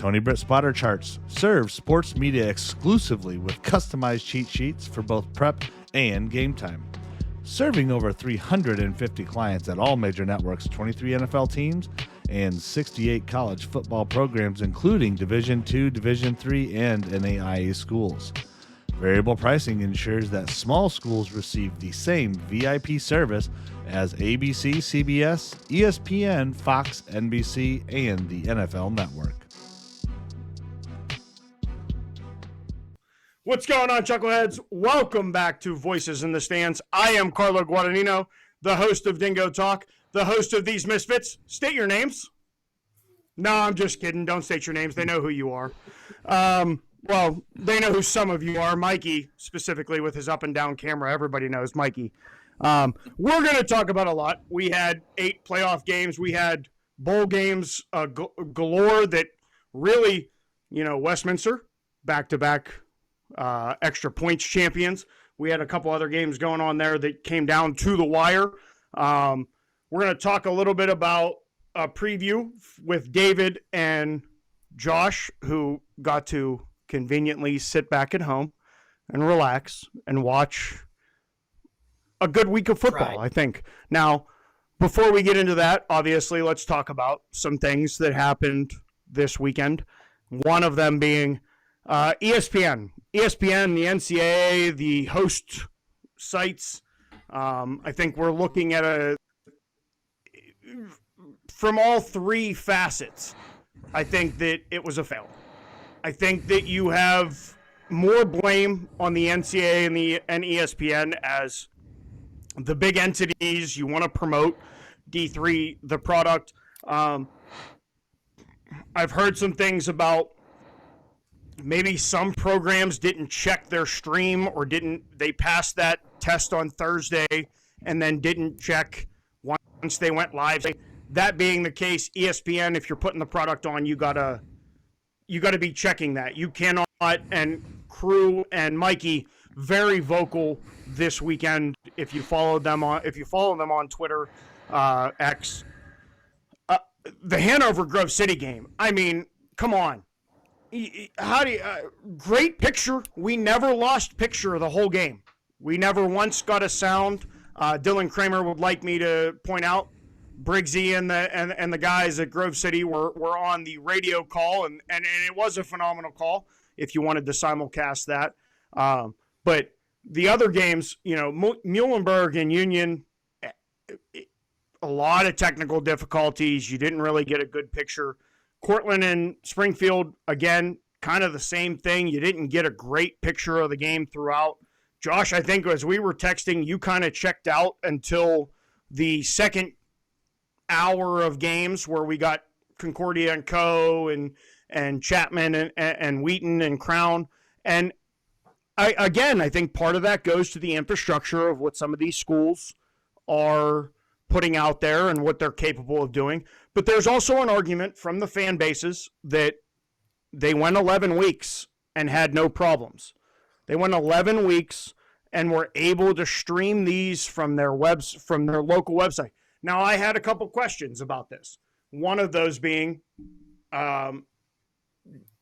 Tony Britt Spotter Charts serves sports media exclusively with customized cheat sheets for both prep and game time. Serving over 350 clients at all major networks, 23 NFL teams, and 68 college football programs, including Division II, Division III, and NAIA schools. Variable pricing ensures that small schools receive the same VIP service as ABC, CBS, ESPN, Fox, NBC, and the NFL Network. What's going on, Chuckleheads? Welcome back to Voices in the Stands. I am Carlo Guadagnino, the host of Dingo Talk, the host of These Misfits. State your names. No, I'm just kidding. Don't state your names. They know who you are. Well, they know who some of you are. Mikey, specifically with his up and down camera. Everybody knows Mikey. We're going to talk about a lot. We had 8 playoff games. We had bowl games galore that really, Westminster, back-to-back extra points champions. We had a couple other games going on there that came down to the wire. We're going to talk a little bit about a preview with David and Josh, who got to conveniently sit back at home and relax and watch a good week of football, I think. Now, before we get into that, obviously, let's talk about some things that happened this weekend. One of them being ESPN, the NCAA, the host sites. I think we're looking at from all three facets, I think that it was a fail. I think that you have more blame on the NCAA and ESPN as the big entities. You want to promote D3, the product. I've heard some things about maybe some programs didn't check their stream or they passed that test on Thursday and then didn't check once they went live. That being the case, ESPN, if you're putting the product on, you gotta be checking that. You cannot, and Crew and Mikey, very vocal this weekend. If you follow them on Twitter, X, the Hanover Grove City game. I mean, come on. How do you, great picture. We never lost picture of the whole game. We never once got a sound. Dylan Kramer would like me to point out, Briggsy and the guys at Grove City were on the radio call, and it was a phenomenal call if you wanted to simulcast that. But the other games, Muhlenberg and Union, a lot of technical difficulties. You didn't really get a good picture. Cortland and Springfield, again, kind of the same thing. You didn't get a great picture of the game throughout. Josh, I think as we were texting, you kind of checked out until the second hour of games where we got Concordia and Co. and Chapman and Wheaton and Crown. And I think part of that goes to the infrastructure of what some of these schools are putting out there and what they're capable of doing. But there's also an argument from the fan bases that they went 11 weeks and had no problems. They went 11 weeks and were able to stream these from their local website. Now, I had a couple questions about this. One of those being,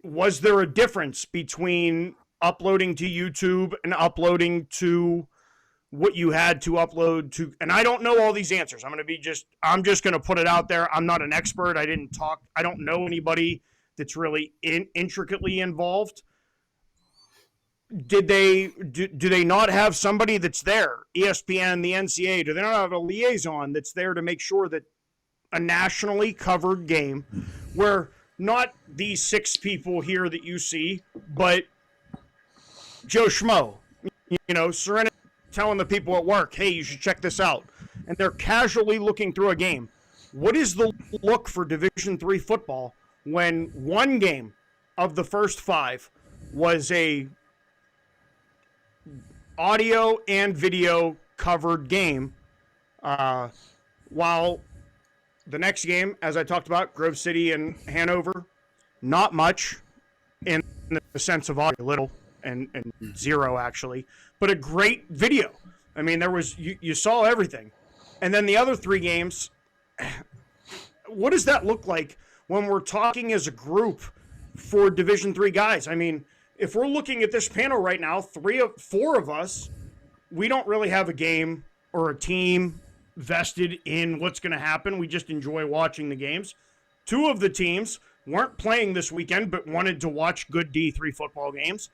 was there a difference between uploading to YouTube and uploading to what you had to upload to? And I don't know all these answers. I'm just going to put it out there. I'm not an expert. I don't know anybody that's really intricately involved. Do they not have somebody that's there? ESPN, the NCAA, do they not have a liaison that's there to make sure that a nationally covered game where not these 6 people here that you see, but Joe Schmo, Serenity telling the people at work, hey, you should check this out. And they're casually looking through a game. What is the look for Division III football when one game of the first 5 was a audio and video covered game, while the next game, as I talked about, Grove City and Hanover, not much in the sense of audio, little and zero actually, but a great video. I mean, there was you saw everything. And then the other 3 games, what does that look like when we're talking as a group for Division III guys. I mean, if we're looking at this panel right now, four of us, we don't really have a game or a team vested in what's going to happen. We just enjoy watching the games. Two of the teams weren't playing this weekend but wanted to watch good D3 football games.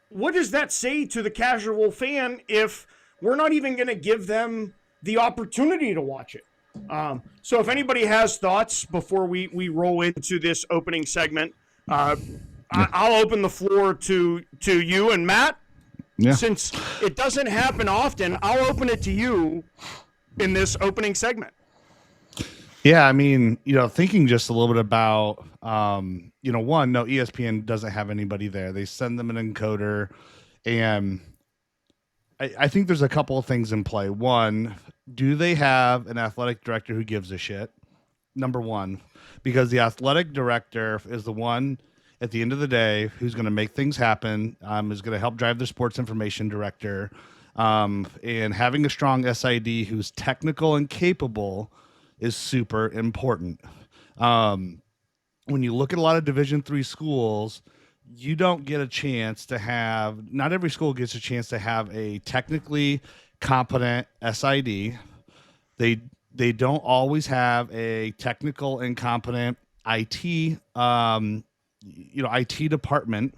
What does that say to the casual fan if we're not even going to give them the opportunity to watch it? So if anybody has thoughts before we roll into this opening segment, I'll open the floor to you and Matt. Yeah. Since it doesn't happen often, I'll open it to you in this opening segment. Yeah, I mean, thinking just a little bit about, one, no, ESPN doesn't have anybody there. They send them an encoder, and I think there's a couple of things in play. One, do they have an athletic director who gives a shit? Number one, because the athletic director is the one at the end of the day who's going to make things happen, is going to help drive the sports information director, and having a strong SID who's technical and capable is super important. When you look at a lot of Division III schools, you don't get a chance to have, not every school gets a chance to have a technically competent SID. They don't always have a technical and competent IT, IT department.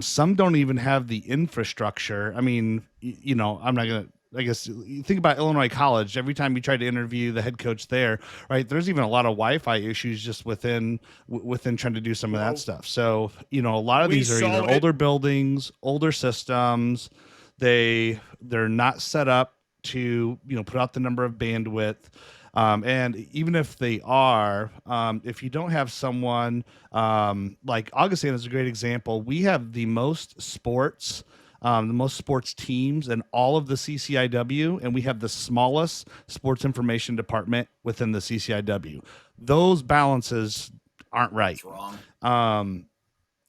Some don't even have the infrastructure. I mean, I'm not going to, I guess you think about Illinois College, every time you try to interview the head coach there, right, there's even a lot of Wi-Fi issues just within trying to do some of that stuff. So, a lot of these are either older buildings, older systems. They're not set up to, put out the number of bandwidth. And even if they are, if you don't have someone like Augustana is a great example. We have the most sports teams in all of the CCIW, and we have the smallest sports information department within the CCIW. Those balances aren't right. That's wrong.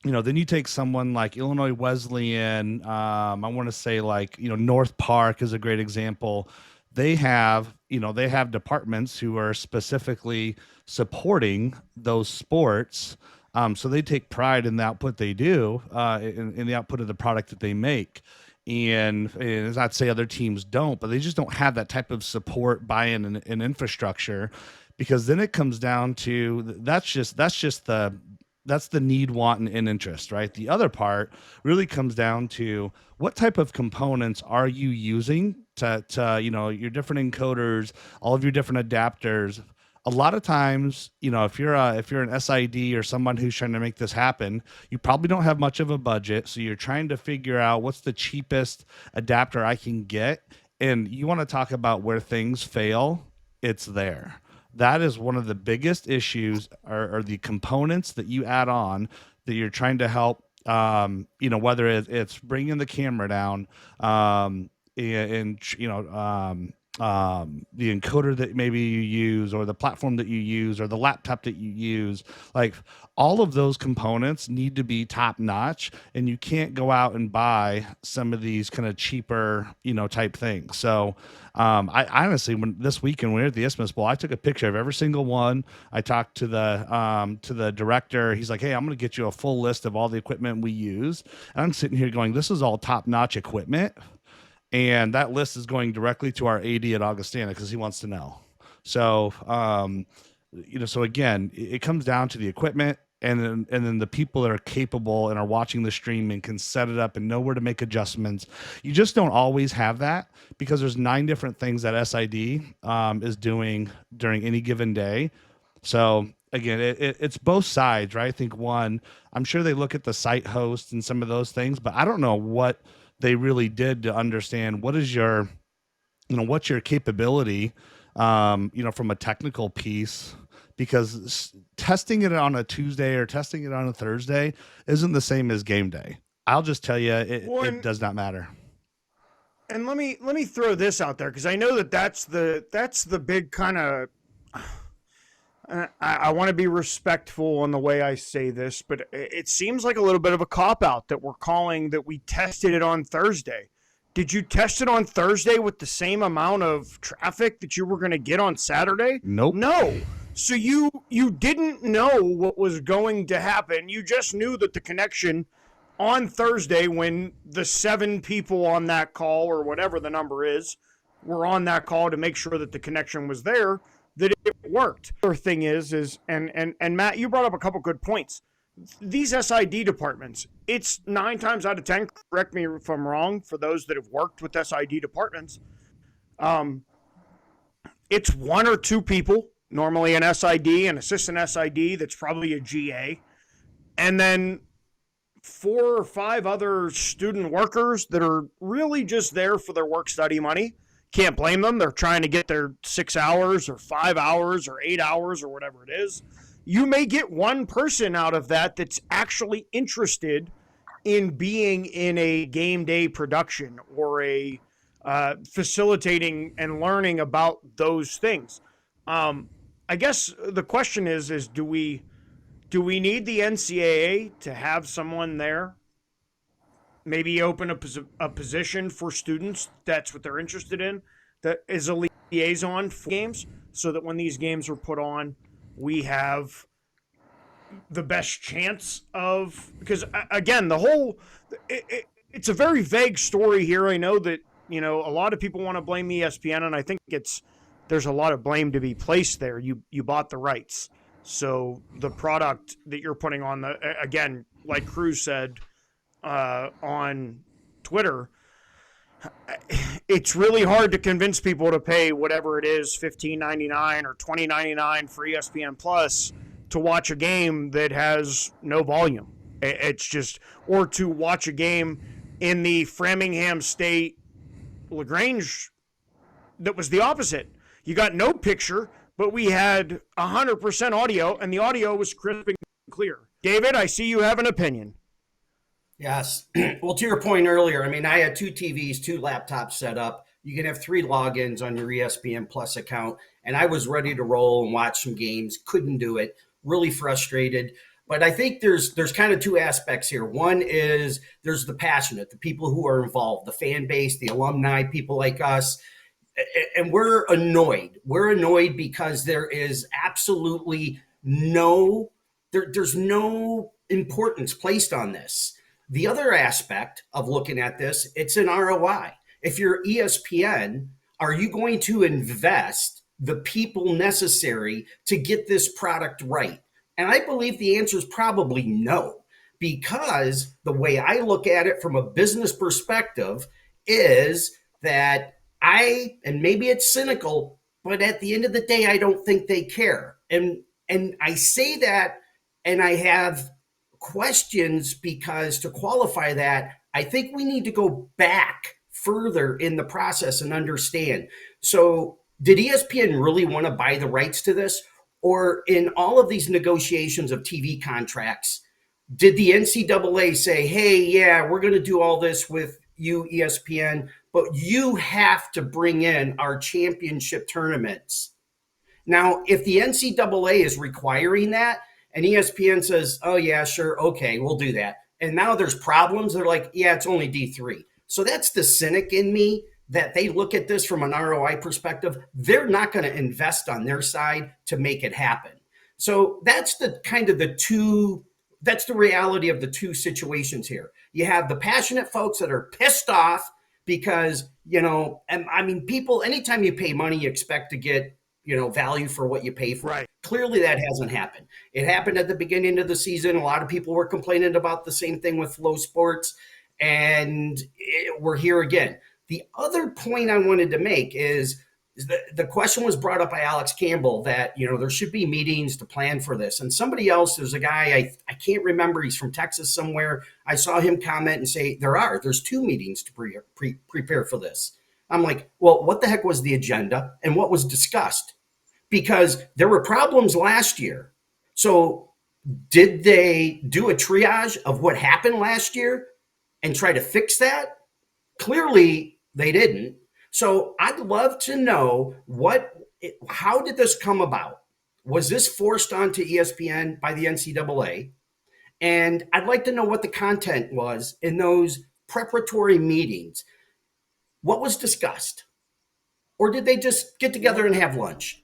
Then you take someone like Illinois Wesleyan. I want to say North Park is a great example. They have departments who are specifically supporting those sports. So they take pride in the output they do, in the output of the product that they make. And it's not to say other teams don't, but they just don't have that type of support, buy-in, and infrastructure, because then it comes down to that's the need, want, and interest, right? The other part really comes down to what type of components are you using to your different encoders, all of your different adapters. A lot of times, if you're an SID or someone who's trying to make this happen, you probably don't have much of a budget. So you're trying to figure out what's the cheapest adapter I can get. And you want to talk about where things fail, it's there. That is one of the biggest issues, are the components that you add on that you're trying to help, whether it's bringing the camera down, the encoder that maybe you use, or the platform that you use, or the laptop that you use. Like, all of those components need to be top notch, and you can't go out and buy some of these kind of cheaper, type things. So I honestly, this weekend when we were at the Isthmus Bowl, I took a picture of every single one. I talked to the director. He's like, "Hey, I'm going to get you a full list of all the equipment we use." And I'm sitting here going, "This is all top notch equipment." And that list is going directly to our AD at Augustana because he wants to know. So, so again, it comes down to the equipment, and then the people that are capable and are watching the stream and can set it up and know where to make adjustments. You just don't always have that, because there's 9 different things that SID is doing during any given day. So again, it's both sides, right? I think I'm sure they look at the site host and some of those things, but I don't know what they really did to understand what is your, what's your capability, from a technical piece, because testing it on a Tuesday or testing it on a Thursday isn't the same as game day. I'll just tell you, it does not matter. And let me throw this out there, because I know that's the big kind of. I want to be respectful in the way I say this, but it seems like a little bit of a cop-out that we're calling that we tested it on Thursday. Did you test it on Thursday with the same amount of traffic that you were going to get on Saturday? Nope. No. So you didn't know what was going to happen. You just knew that the connection on Thursday, when the 7 people on that call or whatever the number is were on that call to make sure that the connection was there, that it worked. The other thing is and Matt, you brought up a couple good points. These SID departments, it's 9 times out of 10, correct me if I'm wrong, for those that have worked with SID departments, um, it's 1 or 2 people, normally an SID, an assistant SID that's probably a GA, and then 4 or 5 other student workers that are really just there for their work study money. Can't blame them. They're trying to get their 6 hours or 5 hours or 8 hours or whatever it is. You may get one person out of that that's actually interested in being in a game day production or a facilitating and learning about those things. I guess the question is do we need the NCAA to have someone there? Maybe open a position for students that's what they're interested in, that is a liaison for games, so that when these games are put on, we have the best chance of, because again, it's a very vague story here. I know that, a lot of people want to blame ESPN, and I think there's a lot of blame to be placed there. You bought the rights. So the product that you're putting on again, like Cruz said on Twitter, it's really hard to convince people to pay whatever it is, $15.99 or $20.99 for ESPN Plus to watch a game that has no volume. It's just, or to watch a game in the Framingham State LaGrange that was the opposite. You got no picture, but we had 100% audio, and the audio was crisp and clear. David, I see you have an opinion. Yes. Well, to your point earlier, I had 2 TVs, 2 laptops set up. You can have 3 logins on your ESPN Plus account, and I was ready to roll and watch some games. Couldn't do it. Really frustrated. But I think there's kind of 2 aspects here. One is there's the passionate, the people who are involved, the fan base, the alumni, people like us. And we're annoyed. We're annoyed because there is absolutely there's no importance placed on this. The other aspect of looking at this, it's an ROI. If you're ESPN, are you going to invest the people necessary to get this product right? And I believe the answer is probably no, because the way I look at it from a business perspective is that and maybe it's cynical, but at the end of the day, I don't think they care. And I say that, and I have questions, because to qualify that, I think we need to go back further in the process and understand. So did ESPN really want to buy the rights to this? Or in all of these negotiations of TV contracts, did the NCAA say, hey, yeah, we're going to do all this with you, ESPN, but you have to bring in our championship tournaments? Now, if the NCAA is requiring that and ESPN says, oh, yeah, sure, okay, we'll do that, and now there's problems, they're like, yeah, it's only D3. So that's the cynic in me, that they look at this from an ROI perspective. They're not going to invest on their side to make it happen. So that's the reality of the 2 situations here. You have the passionate folks that are pissed off because, people, anytime you pay money, you expect to get, value for what you pay for. Right. Clearly that hasn't happened. It happened at the beginning of the season. A lot of people were complaining about the same thing with Flow Sports, and we're here again. The other point I wanted to make is the question was brought up by Alex Campbell that, there should be meetings to plan for this. And somebody else, there's a guy, I can't remember, he's from Texas somewhere. I saw him comment and say, there's 2 meetings to prepare for this. I'm like, well, what the heck was the agenda and what was discussed? Because there were problems last year. So did they do a triage of what happened last year and try to fix that? Clearly they didn't. So I'd love to know how did this come about? Was this forced onto ESPN by the NCAA? And I'd like to know what the content was in those preparatory meetings. What was discussed? Or did they just get together and have lunch?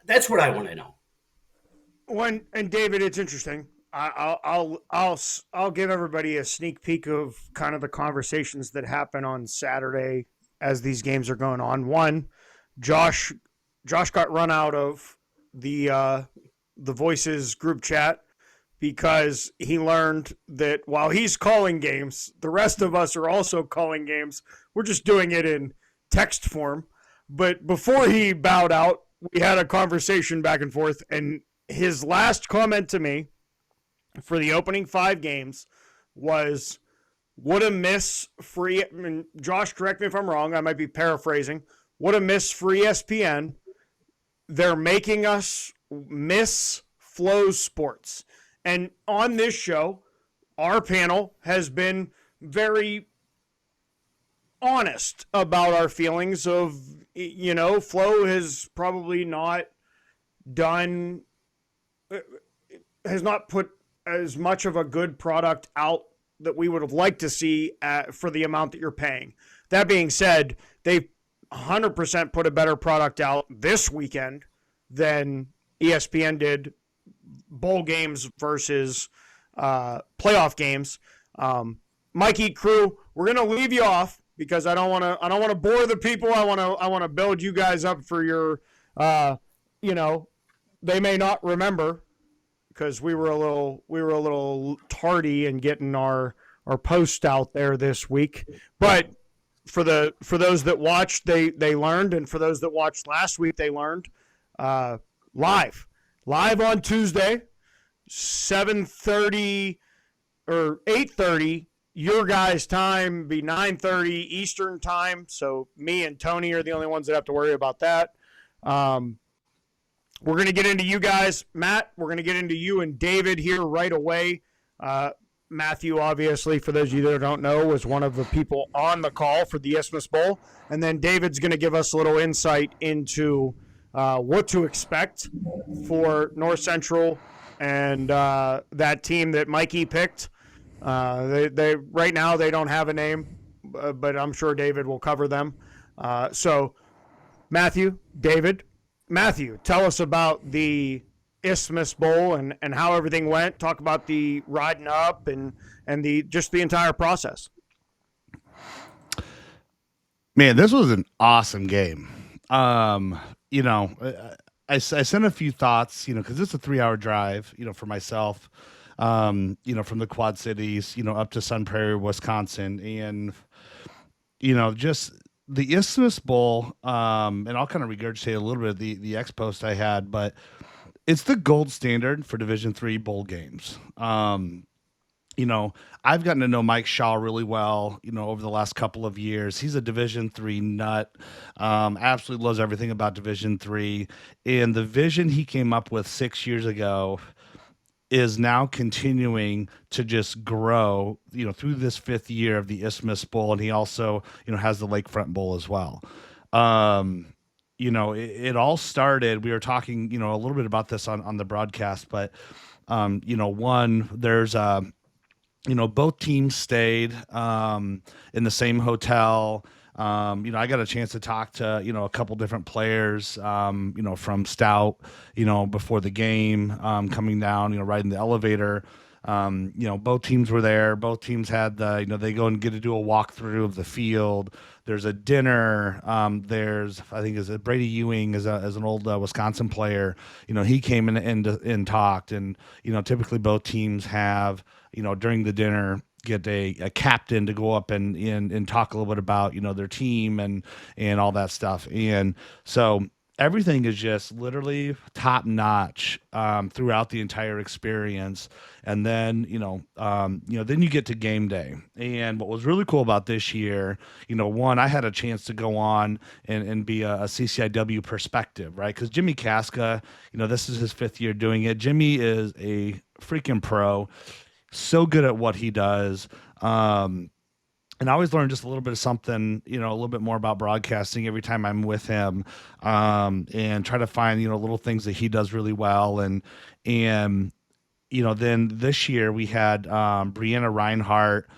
That's what I want to know. And David, it's interesting. I'll give everybody a sneak peek of kind of the conversations that happen on Saturday as these games are going on. One, Josh got run out of the Voices group chat because he learned that while he's calling games, the rest of us are also calling games. We're just doing it in text form. But before he bowed out, we had a conversation back and forth, and his last comment to me for the opening 5 games was, what a miss for Josh, correct me if I'm wrong, I might be paraphrasing. What a miss for ESPN. They're making us miss Flow Sports. And on this show, our panel has been very honest about our feelings of, Flow has probably not done, has not put as much of a good product out that we would have liked to see for the amount that you're paying. That being said, they've 100% put a better product out this weekend than ESPN did, bowl games versus playoff games. Mikey, crew, we're gonna leave you off because I don't want to bore the people. I want to build you guys up for your they may not remember because we were a little tardy in getting our post out there this week. But for those that watched, they learned, and for those that watched last week, they learned. Live on Tuesday, 7:30 or 8:30 your guys' time, be 9:30 Eastern time. So me and Tony are the only ones that have to worry about that. We're going to get into you guys. Matt, we're going to get into you and David here right away. Matthew, obviously, for those of you that don't know, was one of the people on the call for the Isthmus Bowl. And then David's going to give us a little insight into what to expect for North Central and that team that Mikey picked. They right now they don't have a name, but I'm sure David will cover them. So Matthew, David, Matthew, tell us about the Isthmus Bowl and how everything went. Talk about the riding up and the just the entire process. Man, this was an awesome game. I sent a few thoughts, because it's a 3-hour drive, for myself, from the Quad Cities, up to Sun Prairie, Wisconsin, and, just the Isthmus Bowl, and I'll kind of regurgitate a little bit of the X post I had, but it's the gold standard for Division III bowl games. I've gotten to know Mike Shaw really well, over the last couple of years. He's a Division III nut, absolutely loves everything about Division III. And the vision he came up with 6 years ago is now continuing to just grow, through this 5th year of the Isthmus Bowl. And he also, has the Lakefront Bowl as well. It all started, we were talking, a little bit about this on the broadcast, but, there's both teams stayed in the same hotel. I got a chance to talk to, a couple different players, from Stout, before the game, coming down, riding the elevator. Both teams were there. Both teams had they go and get to do a walkthrough of the field. There's a dinner. There's, I think, is it Brady Ewing as an old Wisconsin player. He came in and talked. And, typically both teams have, during the dinner, get a captain to go up and talk a little bit about, their team and all that stuff. And so everything is just literally top notch throughout the entire experience. And then, then you get to game day. And what was really cool about this year, one, I had a chance to go on and be a CCIW perspective, right? Because Jimmy Casca, this is his 5th year doing it. Jimmy is a freaking pro, so good at what he does. And I always learn just a little bit of something, a little bit more about broadcasting every time I'm with him, and try to find, little things that he does really well. And then this year we had Brianna Reinhart,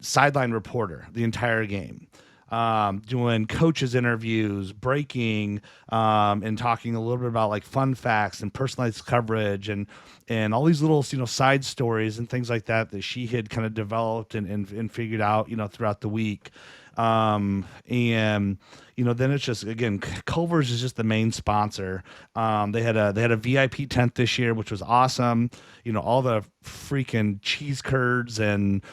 sideline reporter the entire game. doing coaches interviews, breaking, and talking a little bit about like fun facts and personalized coverage and all these little, side stories and things like that she had kind of developed and figured out, throughout the week. And then it's just, again, Culver's is just the main sponsor. They had a VIP tent this year, which was awesome. All the freaking cheese curds and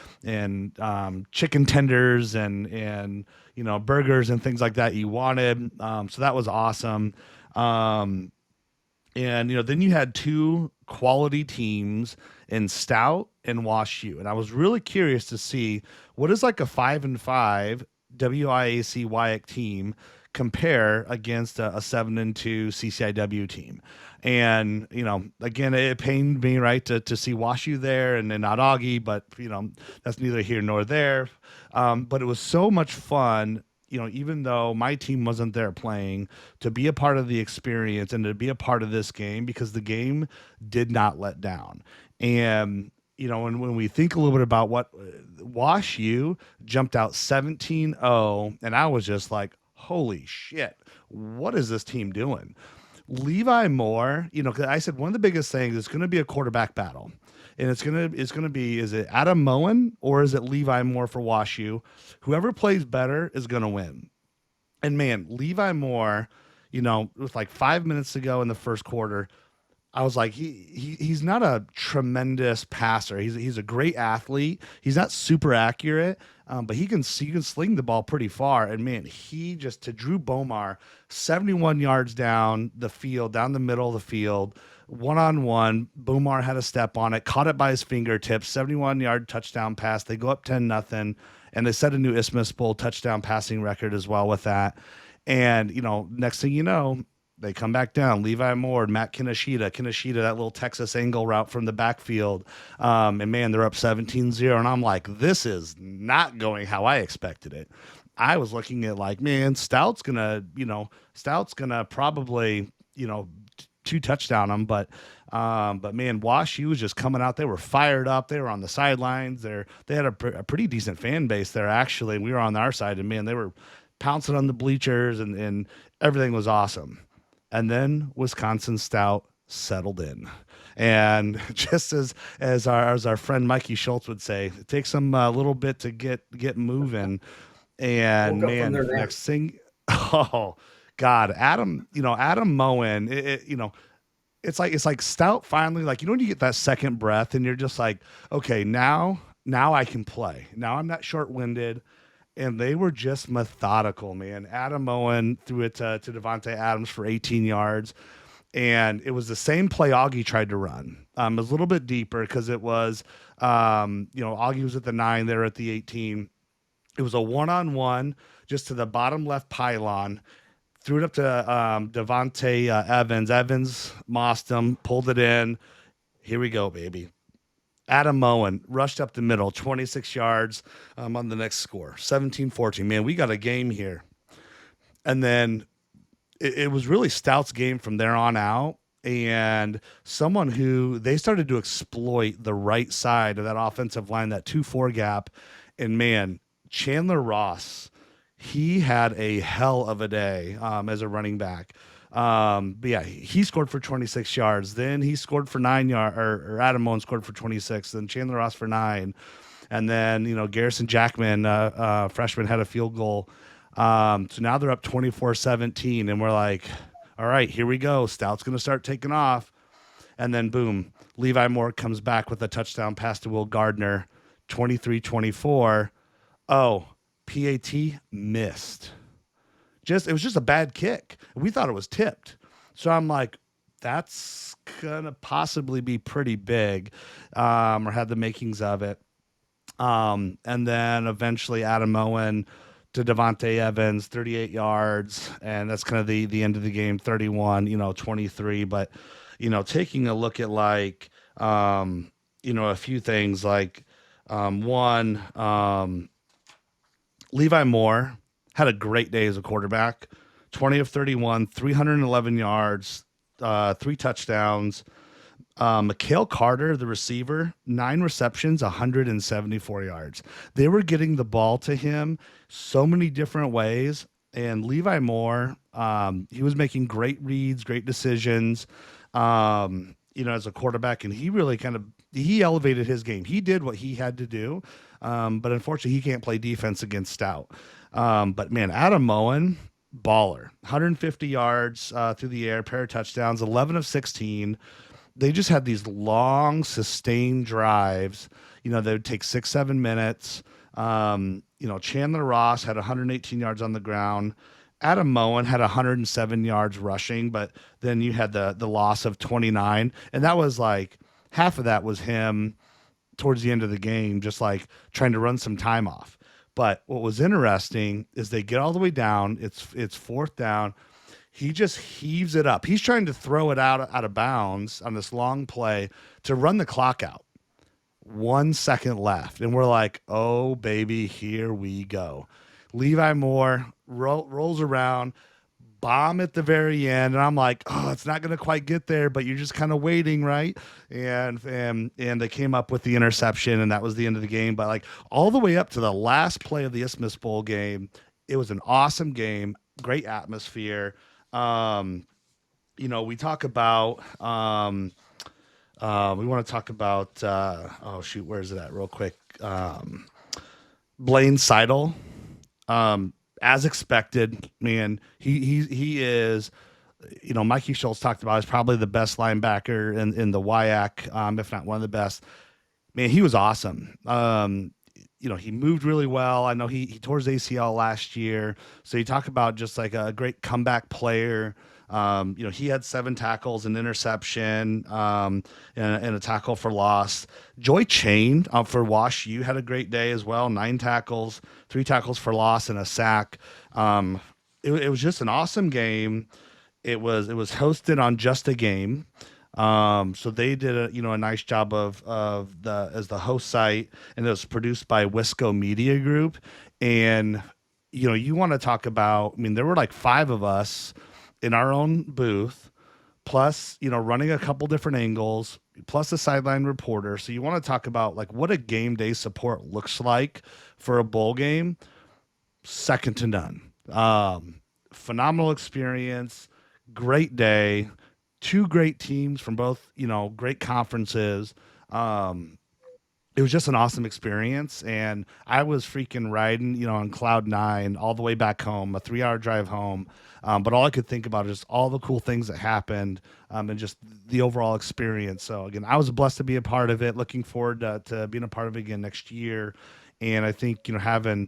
chicken tenders and burgers and things like that you wanted. So that was awesome. And then you had two quality teams in Stout and Wash U, and I was really curious to see what is like a 5-5 WIAC WIAC team compare against a 7-2 CCIW team. And again, it pained me, right, to see Wash U there and then not Augie, but that's neither here nor there. But it was so much fun, even though my team wasn't there playing, to be a part of the experience and to be a part of this game, because the game did not let down. And and when we think a little bit about what Wash U jumped out 17-0, and I was just like, holy shit, what is this team doing? Levi Moore, because I said one of the biggest things is going to be a quarterback battle. And it's gonna be, is it Adam Moen or is it Levi Moore for Wash U? Whoever plays better is gonna win. And man, Levi Moore, with like 5 minutes to go in the first quarter, I was like, he's not a tremendous passer. He's a great athlete. He's not super accurate, but he can sling the ball pretty far. And man, he just, to Drew Bomar, 71 yards down the field, down the middle of the field, one-on-one. Bomar had a step on it, caught it by his fingertips, 71-yard touchdown pass. They go up 10-0, and they set a new Isthmus Bowl touchdown passing record as well with that. And next thing you know, they come back down. Levi Moore, Matt Kinoshita, that little Texas angle route from the backfield. And man, they're up 17-0. And I'm like, this is not going how I expected it. I was looking at like, man, Stout's gonna probably, two touchdown them. But man, Wash U was just coming out. They were fired up. They were on the sidelines. They had a pretty decent fan base there, actually. And we were on our side, and man, they were pouncing on the bleachers and everything was awesome. And then Wisconsin Stout settled in. And just as our friend Mikey Schultz would say, it takes them a little bit to get moving. And man, next thing, oh God, Adam Moen, it's like Stout finally, like, when you get that second breath and you're just like, okay, now I can play. Now I'm not short-winded. And they were just methodical, man. Adam Moen threw it to Devontae Adams for 18 yards. And it was the same play Augie tried to run. It was a little bit deeper because it was, Augie was at the 9, they were at the 18. It was a one-on-one just to the bottom left pylon. Threw it up to Devontae Evans. Evans mossed him, pulled it in. Here we go, baby. Adam Moen rushed up the middle, 26 yards on the next score, 17-14. Man, we got a game here. And then it was really Stout's game from there on out. And someone who they started to exploit the right side of that offensive line, that 2-4 gap. And man, Chandler Ross, he had a hell of a day as a running back. But yeah, he scored for 26 yards. Then he scored for 9 yards, or Adam Moen scored for 26. Then Chandler Ross for 9. And then, Garrison Jackman, freshman, had a field goal. So now they're up 24-17. And we're like, all right, here we go. Stout's going to start taking off. And then boom, Levi Moore comes back with a touchdown pass to Will Gardner, 23-24. Oh, PAT missed. It was just a bad kick. We thought it was tipped. So I'm like, that's going to possibly be pretty big, or had the makings of it. And then eventually Adam Moen to Devontae Evans, 38 yards. And that's kind of the end of the game, 31-23. But, taking a look at like, a few things like, one, Levi Moore had a great day as a quarterback, 20 of 31, 311 yards, 3 touchdowns. Mikhail Carter, the receiver, 9 receptions, 174 yards. They were getting the ball to him so many different ways. And Levi Moore, he was making great reads, great decisions, as a quarterback. And he really he elevated his game. He did what he had to do. But unfortunately, he can't play defense against Stout. But man, Adam Moen, baller, 150 yards through the air, pair of touchdowns, 11 of 16. They just had these long, sustained drives. They would take 6-7 minutes. Chandler Ross had 118 yards on the ground. Adam Moen had 107 yards rushing, but then you had the loss of 29. And that was like half of that was him towards the end of the game, just like trying to run some time off. But what was interesting is they get all the way down. It's fourth down. He just heaves it up. He's trying to throw it out of bounds on this long play to run the clock out. 1 second left. And we're like, oh, baby, here we go. Levi Moore rolls around, bomb at the very end. And I'm like, oh, it's not going to quite get there, but you're just kind of waiting, right? And they came up with the interception, and that was the end of the game. But like all the way up to the last play of the Isthmus Bowl game, it was an awesome game, great atmosphere. We talk about, we want to talk about, where is it at real quick? Blaine Seidel, as expected, man, he is, Mikey Schultz talked about is probably the best linebacker in the WIAC, if not one of the best. Man, he was awesome. He moved really well. I know he tore his ACL last year. So you talk about just like a great comeback player. He had 7 tackles, an interception, and a tackle for loss. Joy Chain for Wash U had a great day as well. 9 tackles, 3 tackles for loss, and a sack. It was just an awesome game. It was hosted on Just a Game. So they did a nice job as the host site, and it was produced by Wisco Media Group. And, you want to talk about, there were like 5 of us in our own booth, plus, running a couple different angles, plus a sideline reporter. So you want to talk about like what a game day support looks like for a bowl game. Second to none. Phenomenal experience, great day. 2 great teams from both, great conferences. It was just an awesome experience, and I was freaking riding, on cloud 9 all the way back home, a 3-hour drive home. But all I could think about is all the cool things that happened, and just the overall experience. So again, I was blessed to be a part of it. Looking forward to being a part of it again next year. And I think, having,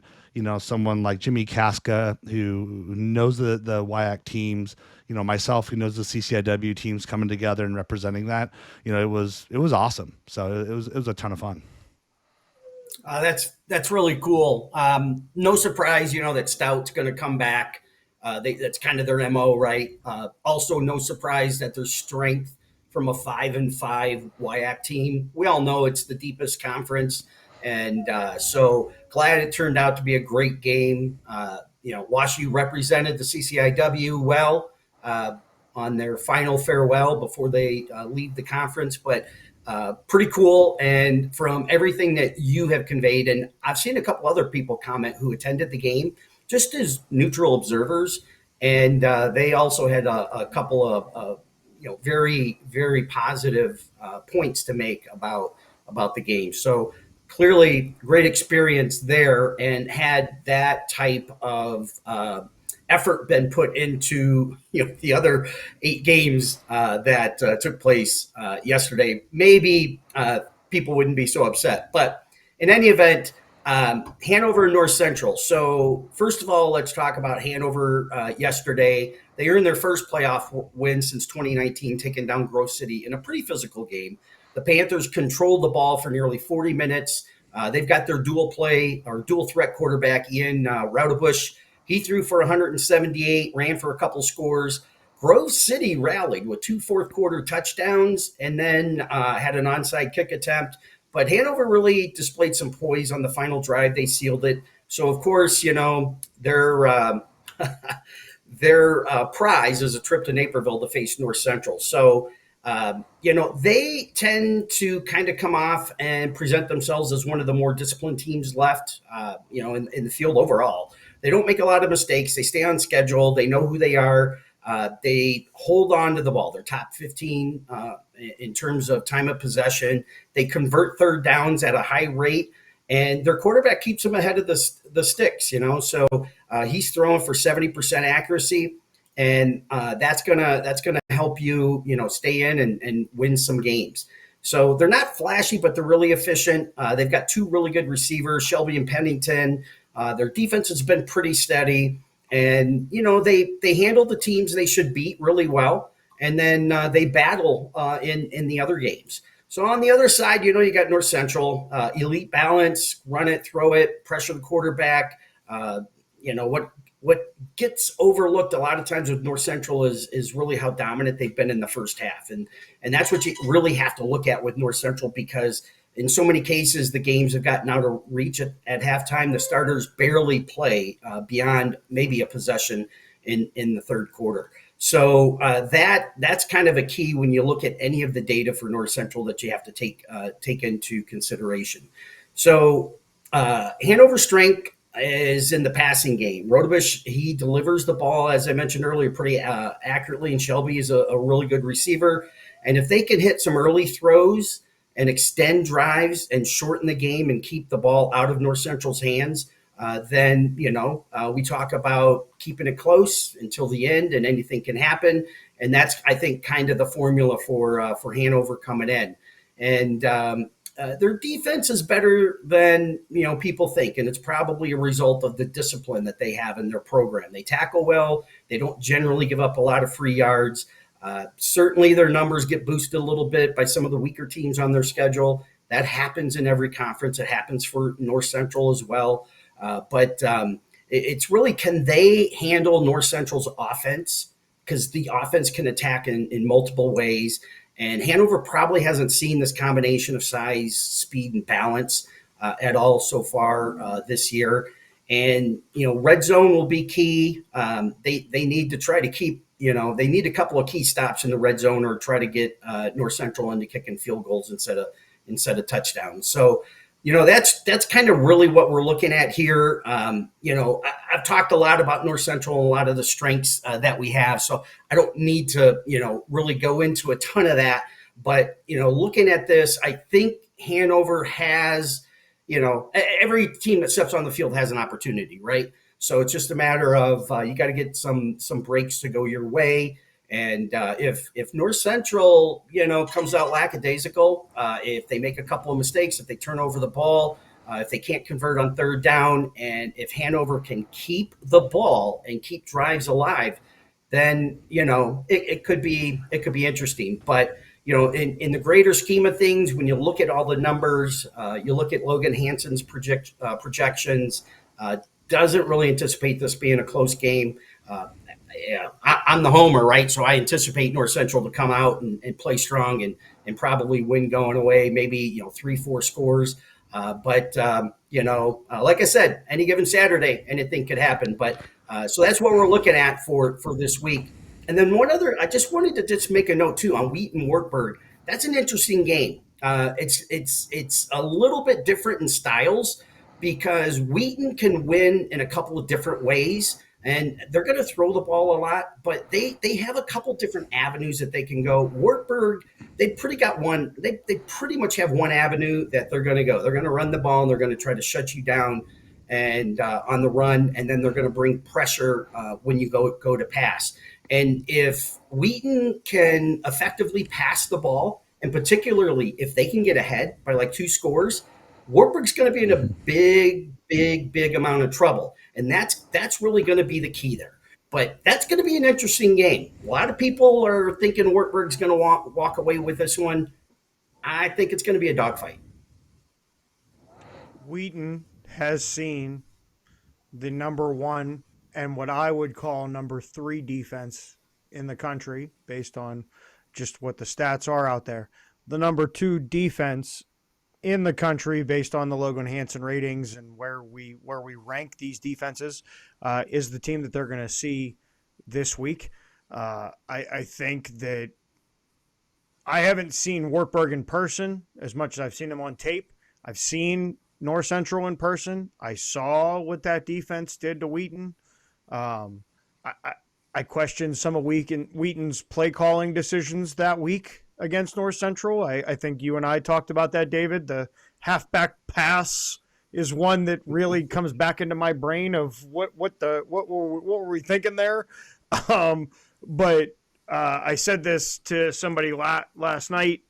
someone like Jimmy Casca who knows the WIAC teams, myself who knows the CCIW teams coming together and representing that, it was awesome. So it was a ton of fun. That's really cool. No surprise, that Stout's going to come back. That's kind of their MO, right? Also, no surprise that there's strength from a 5-5 WIAC team. We all know it's the deepest conference. And so glad it turned out to be a great game. WashU represented the CCIW well on their final farewell before they leave the conference, but pretty cool. And from everything that you have conveyed, and I've seen a couple other people comment who attended the game just as neutral observers, and they also had a couple of very, very positive points to make about the game. So clearly great experience there, and had that type of effort been put into the other 8 games that took place yesterday, maybe people wouldn't be so upset. But in any event, Hanover and North Central. So first of all, let's talk about Hanover yesterday. They earned their first playoff win since 2019, taking down Grove City in a pretty physical game. The Panthers controlled the ball for nearly 40 minutes. They've got their dual threat quarterback, Ian Raudebush. He threw for 178, ran for a couple scores. Grove City rallied with 2 fourth-quarter touchdowns and then had an onside kick attempt. But Hanover really displayed some poise on the final drive. They sealed it. So, of course, their prize is a trip to Naperville to face North Central. So They tend to kind of come off and present themselves as one of the more disciplined teams left, in the field overall. They don't make a lot of mistakes. They stay on schedule. They know who they are. They hold on to the ball. They're top 15 in terms of time of possession. They convert third downs at a high rate, and their quarterback keeps them ahead of the sticks. So he's throwing for 70% accuracy, and that's gonna help you stay in and win some games. So they're not flashy, but they're really efficient. They've got two really good receivers, Shelby and Pennington. Their defense has been pretty steady, and they handle the teams they should beat really well, and then they battle in the other games. So on the other side, you got North Central, elite balance, run it, throw it, pressure the quarterback. What gets overlooked a lot of times with North Central is really how dominant they've been in the first half, and that's what you really have to look at with North Central, because in so many cases the games have gotten out of reach at halftime. The starters barely play beyond maybe a possession in the third quarter. So that's kind of a key when you look at any of the data for North Central that you have to take into consideration. So Hanover's strength is in the passing game. Rotovish, he delivers the ball, as I mentioned earlier, pretty accurately, and Shelby is a really good receiver. And if they can hit some early throws and extend drives and shorten the game and keep the ball out of North Central's hands, then we talk about keeping it close until the end, and anything can happen. And that's, I think, kind of the formula for Hanover coming in. And their defense is better than people think, and it's probably a result of the discipline that they have in their program. They tackle well. They don't generally give up a lot of free yards. Certainly, their numbers get boosted a little bit by some of the weaker teams on their schedule. That happens in every conference. It happens for North Central as well. But it's really, can they handle North Central's offense? Because the offense can attack in multiple ways. And Hanover probably hasn't seen this combination of size, speed, and balance at all so far this year. And, red zone will be key. They need to try to keep, they need a couple of key stops in the red zone, or try to get North Central into kicking field goals instead of touchdowns. So, that's kind of really what we're looking at here. I've talked a lot about North Central and a lot of the strengths that we have, so I don't need to, really go into a ton of that. But, looking at this, I think Hanover has, every team that steps on the field has an opportunity, right? So it's just a matter of you got to get some breaks to go your way. And if North Central, comes out lackadaisical, if they make a couple of mistakes, if they turn over the ball, if they can't convert on third down, and if Hanover can keep the ball and keep drives alive, then it could be interesting. But in the greater scheme of things, when you look at all the numbers, you look at Logan Hansen's projections, doesn't really anticipate this being a close game. I'm the homer, right? So I anticipate North Central to come out and play strong and probably win going away, maybe 3-4 scores. But like I said, any given Saturday, anything could happen. But so that's what we're looking at for this week. And then one other, I just wanted to just make a note too on Wheaton Wartburg. That's an interesting game. It's a little bit different in styles, because Wheaton can win in a couple of different ways. And they're going to throw the ball a lot, but they have a couple different avenues that they can go. Wartburg, they pretty much have one avenue that they're going to go. They're going to run the ball, and they're going to try to shut you down and on the run, and then they're going to bring pressure when you go to pass. And if Wheaton can effectively pass the ball, and particularly if they can get ahead by like 2 scores, Wartburg's going to be in a big amount of trouble. And that's really going to be the key there. But that's going to be an interesting game. A lot of people are thinking Wartburg's going to walk away with this one. I think it's going to be a dogfight. Wheaton has seen the number 1 and what I would call number 3 defense in the country, based on just what the stats are out there. The number 2 defense in the country, based on the Logan Hansen ratings and where we rank these defenses, is the team that they're going to see this week. I think that I haven't seen Wartburg in person as much as I've seen them on tape. I've seen North Central in person. I saw what that defense did to Wheaton. Um, I questioned some of Wheaton's play calling decisions that week against North Central. I think you and I talked about that, David. The halfback pass is one that really comes back into my brain of what were we thinking there? But I said this to somebody last night.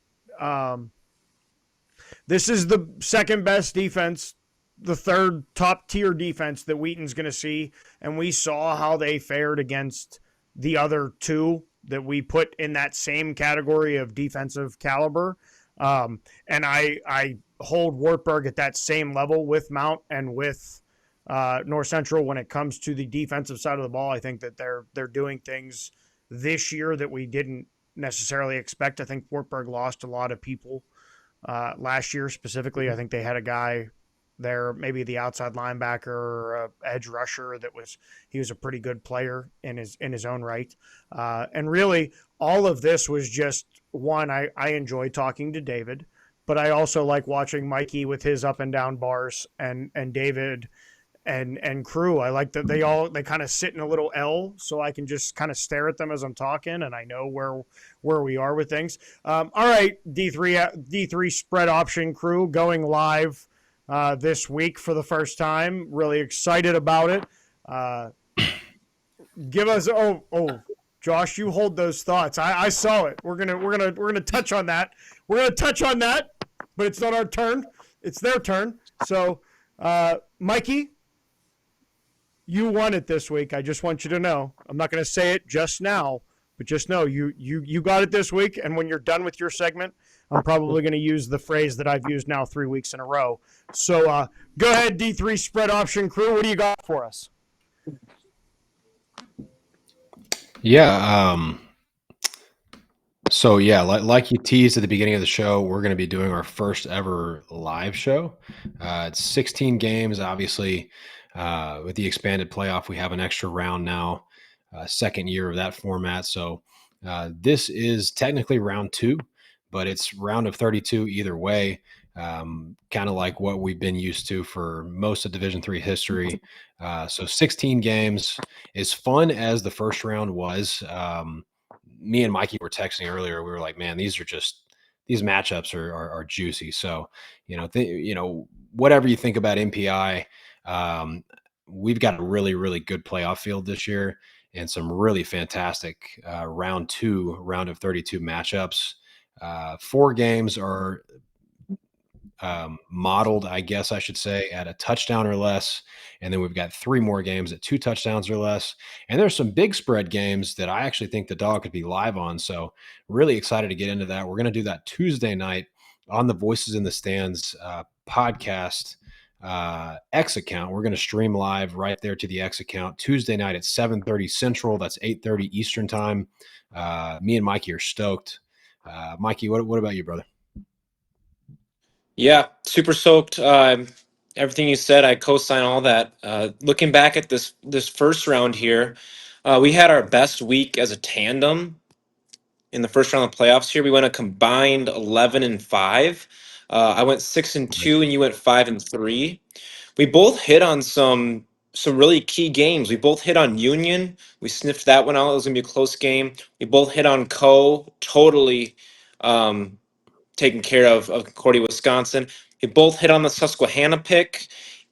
This is the second best defense, the third top tier defense that Wheaton's going to see. And we saw how they fared against the other two that we put in that same category of defensive caliber. And I hold Wartburg at that same level with Mount and with North Central when it comes to the defensive side of the ball. I think that they're doing things this year that we didn't necessarily expect. I think Wartburg lost a lot of people last year specifically. I think they had a guy there, maybe the outside linebacker or edge rusher he was a pretty good player in his own right. And really all of this was just one, I enjoy talking to David, but I also like watching Mikey with his up and down bars and David and crew. I like that they kind of sit in a little L so I can just kind of stare at them as I'm talking and I know where we are with things. All right, D3 spread option crew going live this week for the first time. Really excited about it. Give us Josh, you hold those thoughts. I saw it. We're gonna touch on that. We're gonna touch on that, but it's not our turn. It's their turn. So, Mikey, you won it this week. I just want you to know. I'm not going to say it just now, but just know you got it this week. And when you're done with your segment, I'm probably going to use the phrase that I've used now 3 weeks in a row. So go ahead, D3 spread option crew. What do you got for us? Yeah. So yeah, like you teased at the beginning of the show, we're going to be doing our first ever live show. It's 16 games, obviously. With the expanded playoff, we have an extra round now, second year of that format. So this is technically round 2, but it's round of 32 either way. Kind of like what we've been used to for most of Division III history. So 16 games, as fun as the first round was. Me and Mikey were texting earlier. We were like, man, these matchups are juicy. So, whatever you think about MPI, we've got a really, really good playoff field this year and some really fantastic round of 32 matchups. 4 games are modeled, I guess I should say, at a touchdown or less. And then we've got 3 more games at 2 touchdowns or less. And there's some big spread games that I actually think the dog could be live on. So really excited to get into that. We're going to do that Tuesday night on the Voices in the Stands podcast X account. We're going to stream live right there to the X account Tuesday night at 7:30 Central. That's 8:30 Eastern time. Me and Mikey are stoked. Mikey, what about you, brother? Yeah, super soaked. Everything you said, I co-sign all that. Looking back at this first round here, we had our best week as a tandem in the first round of playoffs here. We went a combined 11-5. I went 6-2, and you went 5-3. We both hit on some really key games. We both hit on Union. We sniffed that one out. It was gonna be a close game. We both hit on totally. Taken care of Concordia, Wisconsin. We both hit on the Susquehanna pick,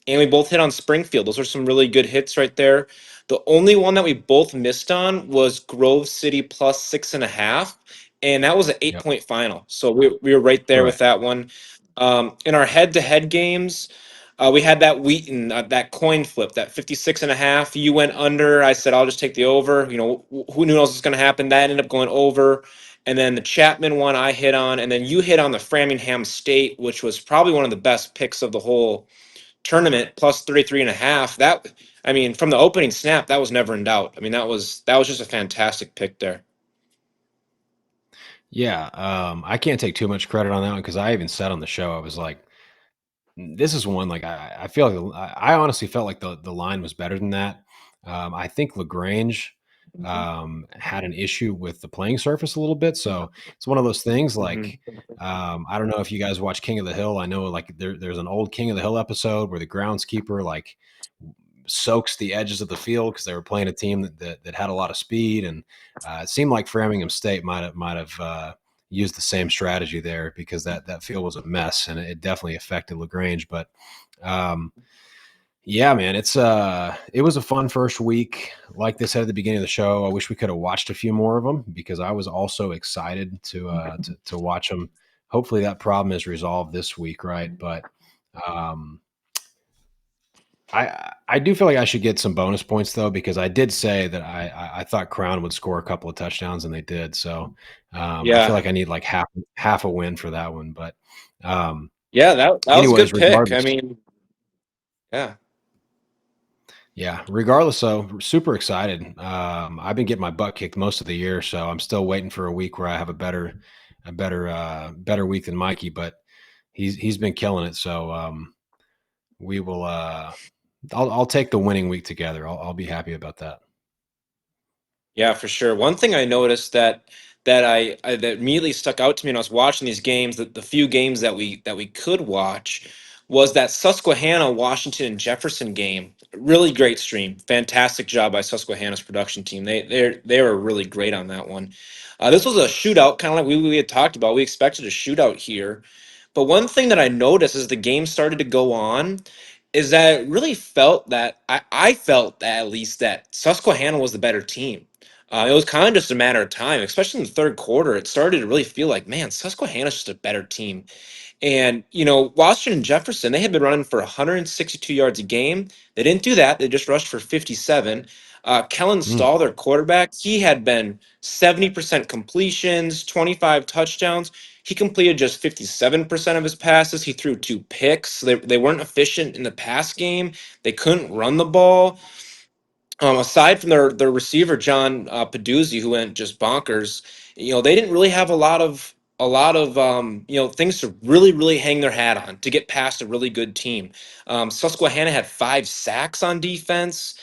and we both hit on Springfield. Those are some really good hits right there. The only one that we both missed on was Grove City plus 6.5, and that was an 8-point final. So we were right there with that one. In our head-to-head games, we had that Wheaton, that coin flip, that 56.5. You went under. I said, I'll just take the over. Who knows what's going to happen? That ended up going over. And then the Chapman one I hit on. And then you hit on the Framingham State, which was probably one of the best picks of the whole tournament, plus 33.5. That, from the opening snap, that was never in doubt. That was just a fantastic pick there. Yeah, I can't take too much credit on that one because I even said on the show, I was like, this is one, like, I feel like I honestly felt like the line was better than that. I think LaGrange had an issue with the playing surface a little bit. So it's one of those things Hmm. like, I don't know if you guys watch King of the Hill. I know like there's an old King of the Hill episode where the groundskeeper like soaks the edges of the field because they were playing a team that had a lot of speed. And it seemed like Framingham State might have used the same strategy there because that field was a mess and it definitely affected LaGrange. But yeah, man, it was a fun first week. Like they said at the beginning of the show, I wish we could have watched a few more of them because I was also excited to watch them. Hopefully that problem is resolved this week, right? But um, I do feel like I should get some bonus points though because I did say that I thought Crown would score a couple of touchdowns and they did. So I feel Yeah, like I need like half a win for that one. But um, yeah, that was a anyways, good pick. I regardless. mean, yeah. Yeah, regardless, so super excited. I've been getting my butt kicked most of the year, so I'm still waiting for a week where I have better week than Mikey, but he's been killing it. So we will. I'll take the winning week together. I'll be happy about that. Yeah, for sure. One thing I noticed that that immediately stuck out to me when I was watching these games, that the few games that we could watch, was that Susquehanna, Washington, and Jefferson game. Really great stream. Fantastic job by Susquehanna's production team. They were really great on that one. This was a shootout, kind of like we had talked about. We expected a shootout here. But one thing that I noticed as the game started to go on is that it really felt that I felt that at least that Susquehanna was the better team. It was kind of just a matter of time, especially in the third quarter. It started to really feel like, man, Susquehanna's just a better team. And, Washington and Jefferson, they had been running for 162 yards a game. They didn't do that. They just rushed for 57. Kellen Mm. Stahl, their quarterback, he had been 70% completions, 25 touchdowns. He completed just 57% of his passes. He threw 2 picks. They weren't efficient in the pass game. They couldn't run the ball. Aside from their receiver John Peduzzi, who went just bonkers, they didn't really have a lot of things to really hang their hat on to get past a really good team. Susquehanna had 5 sacks on defense,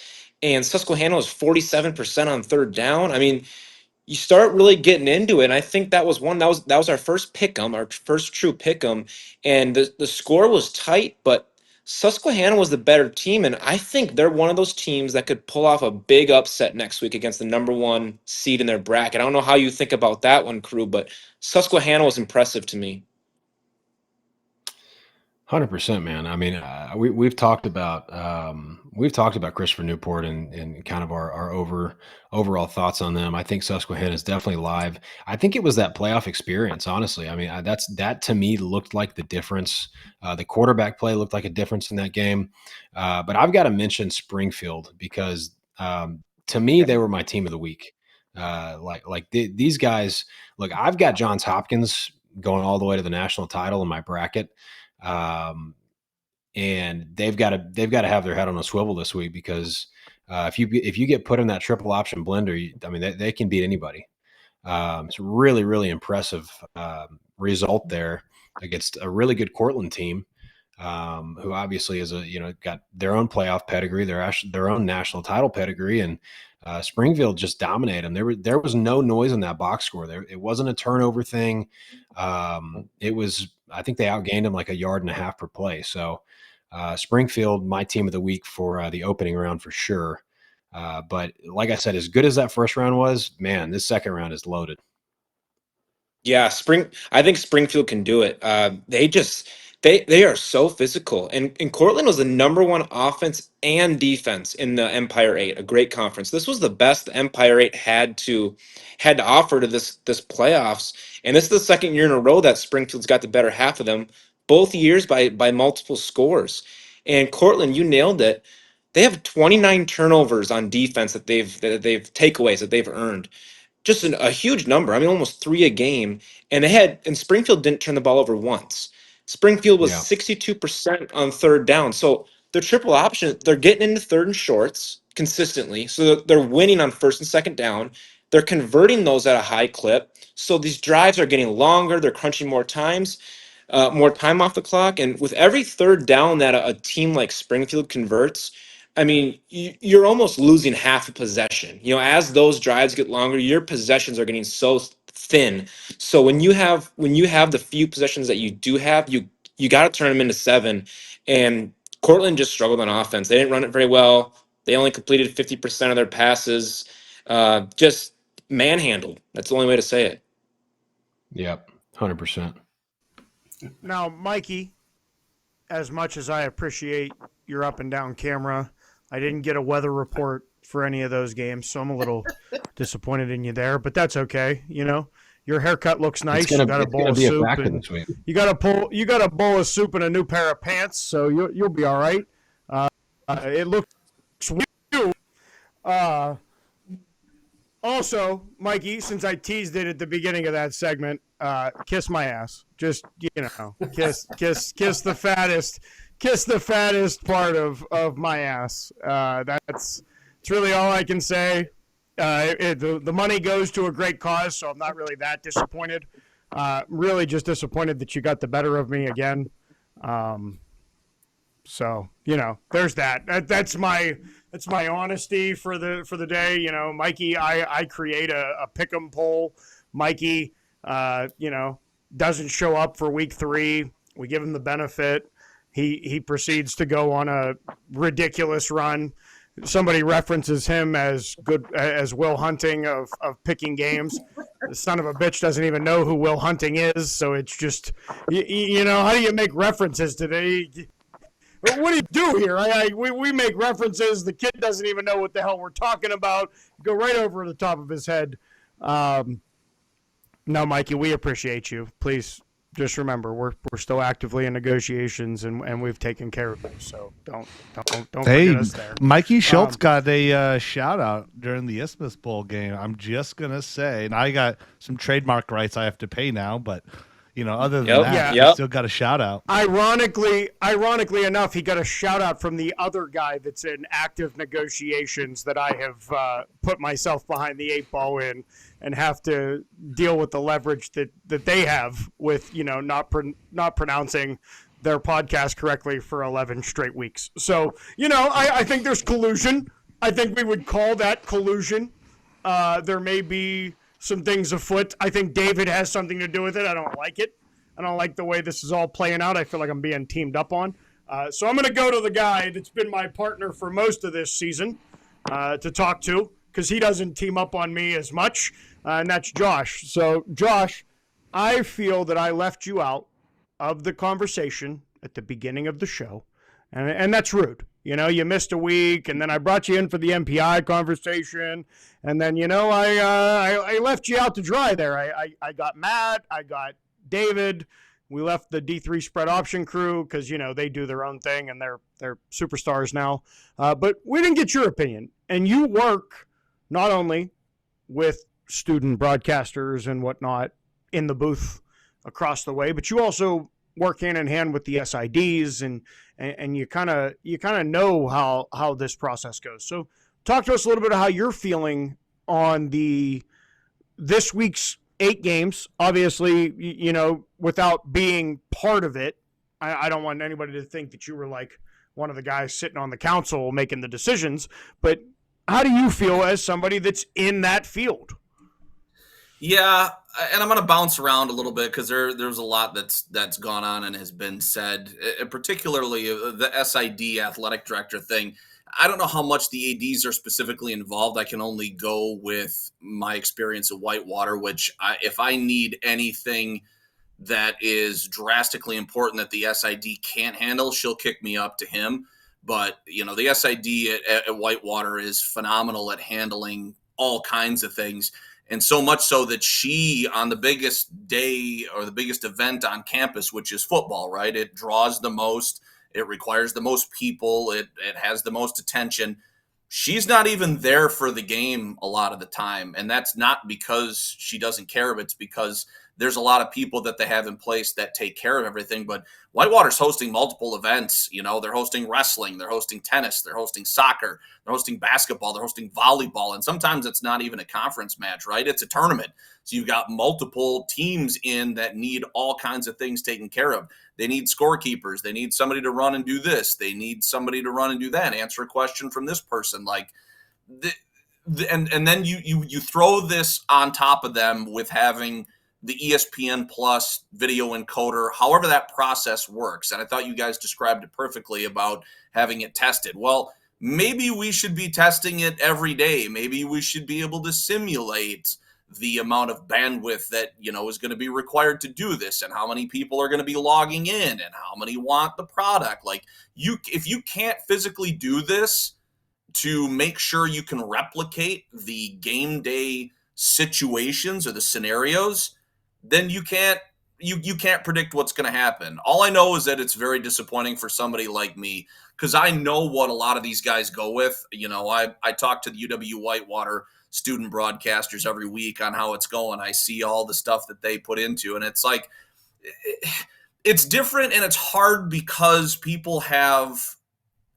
and Susquehanna was 47% on third down. I mean, you start really getting into it. And I think that was our first pick 'em, our first true pick 'em, and the score was tight, but Susquehanna was the better team, and I think they're one of those teams that could pull off a big upset next week against the number one seed in their bracket. I don't know how you think about that one, crew, but Susquehanna was impressive to me. 100%, man. I mean, we've talked about Christopher Newport and kind of our overall thoughts on them. I think Susquehanna is definitely live. I think it was that playoff experience, honestly. I mean, that to me looked like the difference. The quarterback play looked like a difference in that game. But I've got to mention Springfield because to me they were my team of the week. These guys. Look, I've got Johns Hopkins going all the way to the national title in my bracket. Um, and they've got to have their head on a swivel this week because if you get put in that triple option blender, I mean they can beat anybody. It's a really impressive result there against a really good Cortland team, who obviously is got their own playoff pedigree, their own national title pedigree, and Springfield just dominated them. There was no noise in that box score. It wasn't a turnover thing. It was, I think they outgained them like 1.5 yards per play. So Springfield, my team of the week for the opening round for sure. But like I said, as good as that first round was, man, this second round is loaded. Yeah, I think Springfield can do it. They are so physical, and Cortland was the number one offense and defense in the Empire Eight, a great conference. This was the best the Empire Eight had to offer to this playoffs, and this is the second year in a row that Springfield's got the better half of them. Both years by multiple scores, and Cortland, you nailed it. They have 29 turnovers on defense that they've takeaways that they've earned, just a huge number. I mean, almost 3 a game. And Springfield didn't turn the ball over once. Springfield was Yeah. 62% on third down. So their triple option, they're getting into third and shorts consistently. So they're winning on first and second down. They're converting those at a high clip. So these drives are getting longer. They're crunching more time off the clock. And with every third down that a team like Springfield converts, I mean, you're almost losing half a possession. You know, as those drives get longer, your possessions are getting so thin. So when you have the few possessions that you do have, you got to turn them into 7. And Cortland just struggled on offense. They didn't run it very well. They only completed 50% of their passes. Just manhandled. That's the only way to say it. Yep, 100%. Now, Mikey, as much as I appreciate your up and down camera, I didn't get a weather report for any of those games, so I'm a little disappointed in you there. But that's okay. You know, your haircut looks nice. You got a bowl of soup, and you got a bowl of soup and a new pair of pants, so you'll be all right. It looks weird. Also, Mikey, since I teased it at the beginning of that segment, kiss my ass. Just, kiss the fattest part of my ass. It's really all I can say. The money goes to a great cause, so I'm not really that disappointed. Really just disappointed that you got the better of me again. So, there's that. That's my honesty for the day. Mikey, I create a pick'em poll. Mikey, doesn't show up for week 3. We give him the benefit. He proceeds to go on a ridiculous run. Somebody references him as good as Will Hunting of picking games. The son of a bitch doesn't even know who Will Hunting is. So it's just, how do you make references today? What do you do here? We make references. The kid doesn't even know what the hell we're talking about. Go right over the top of his head. No, Mikey, we appreciate you. Please just remember we're still actively in negotiations and we've taken care of you. So don't forget us there. Mikey Schultz got a shout out during the Isthmus Bowl game. I'm just gonna say, and I got some trademark rights I have to pay now, but. Other than that, he still got a shout out. Ironically enough, he got a shout out from the other guy that's in active negotiations that I have put myself behind the 8 ball in and have to deal with the leverage that they have with, not pronouncing their podcast correctly for 11 straight weeks. So, I think there's collusion. I think we would call that collusion. There may be some things afoot. I think David has something to do with it. I don't like it. I don't like the way this is all playing out. I feel like I'm being teamed up on. So I'm going to go to the guy that's been my partner for most of this season to talk to because he doesn't team up on me as much, and that's Josh. So, Josh, I feel that I left you out of the conversation at the beginning of the show, and that's rude. You missed a week, and then I brought you in for the MPI conversation, and then, I left you out to dry there. I got Matt, I got David. We left the D3 spread option crew because, they do their own thing, and they're superstars now. But we didn't get your opinion, and you work not only with student broadcasters and whatnot in the booth across the way, but you also work hand in hand with the SIDs and you kind of know how this process goes. So talk to us a little bit about how you're feeling on this week's 8 games. Obviously, without being part of it, I don't want anybody to think that you were like one of the guys sitting on the council making the decisions, but how do you feel as somebody that's in that field? Yeah, and I'm going to bounce around a little bit because there's a lot that's gone on and has been said, particularly the SID athletic director thing. I don't know how much the ADs are specifically involved. I can only go with my experience at Whitewater, which if I need anything that is drastically important that the SID can't handle, she'll kick me up to him. But, the SID at Whitewater is phenomenal at handling all kinds of things. And so much so that she, on the biggest day or the biggest event on campus, which is football, right? It draws the most, it requires the most people, it has the most attention. She's not even there for the game a lot of the time. And that's not because she doesn't care, but it's because there's a lot of people that they have in place that take care of everything. But Whitewater's hosting multiple events. You know, they're hosting wrestling, they're hosting tennis, they're hosting soccer, they're hosting basketball, they're hosting volleyball. And sometimes it's not even a conference match, right? It's a tournament. So you've got multiple teams in that need all kinds of things taken care of. They need scorekeepers. They need somebody to run and do this. They need somebody to run and do that. Answer a question from this person. Like, and then you throw this on top of them with having the ESPN Plus video encoder, however that process works. And I thought you guys described it perfectly about having it tested. Well, maybe we should be testing it every day. Maybe we should be able to simulate the amount of bandwidth that, you know, is going to be required to do this, and how many people are going to be logging in, and how many want the product. Like, if you can't physically do this to make sure you can replicate the game day situations or the scenarios, then you can't predict what's going to happen. All I know is that it's very disappointing for somebody like me, because I know what a lot of these guys go with. You know, I talk to the UW Whitewater student broadcasters every week on how it's going. I see all the stuff that they put into, and it's like, it's different and it's hard because people have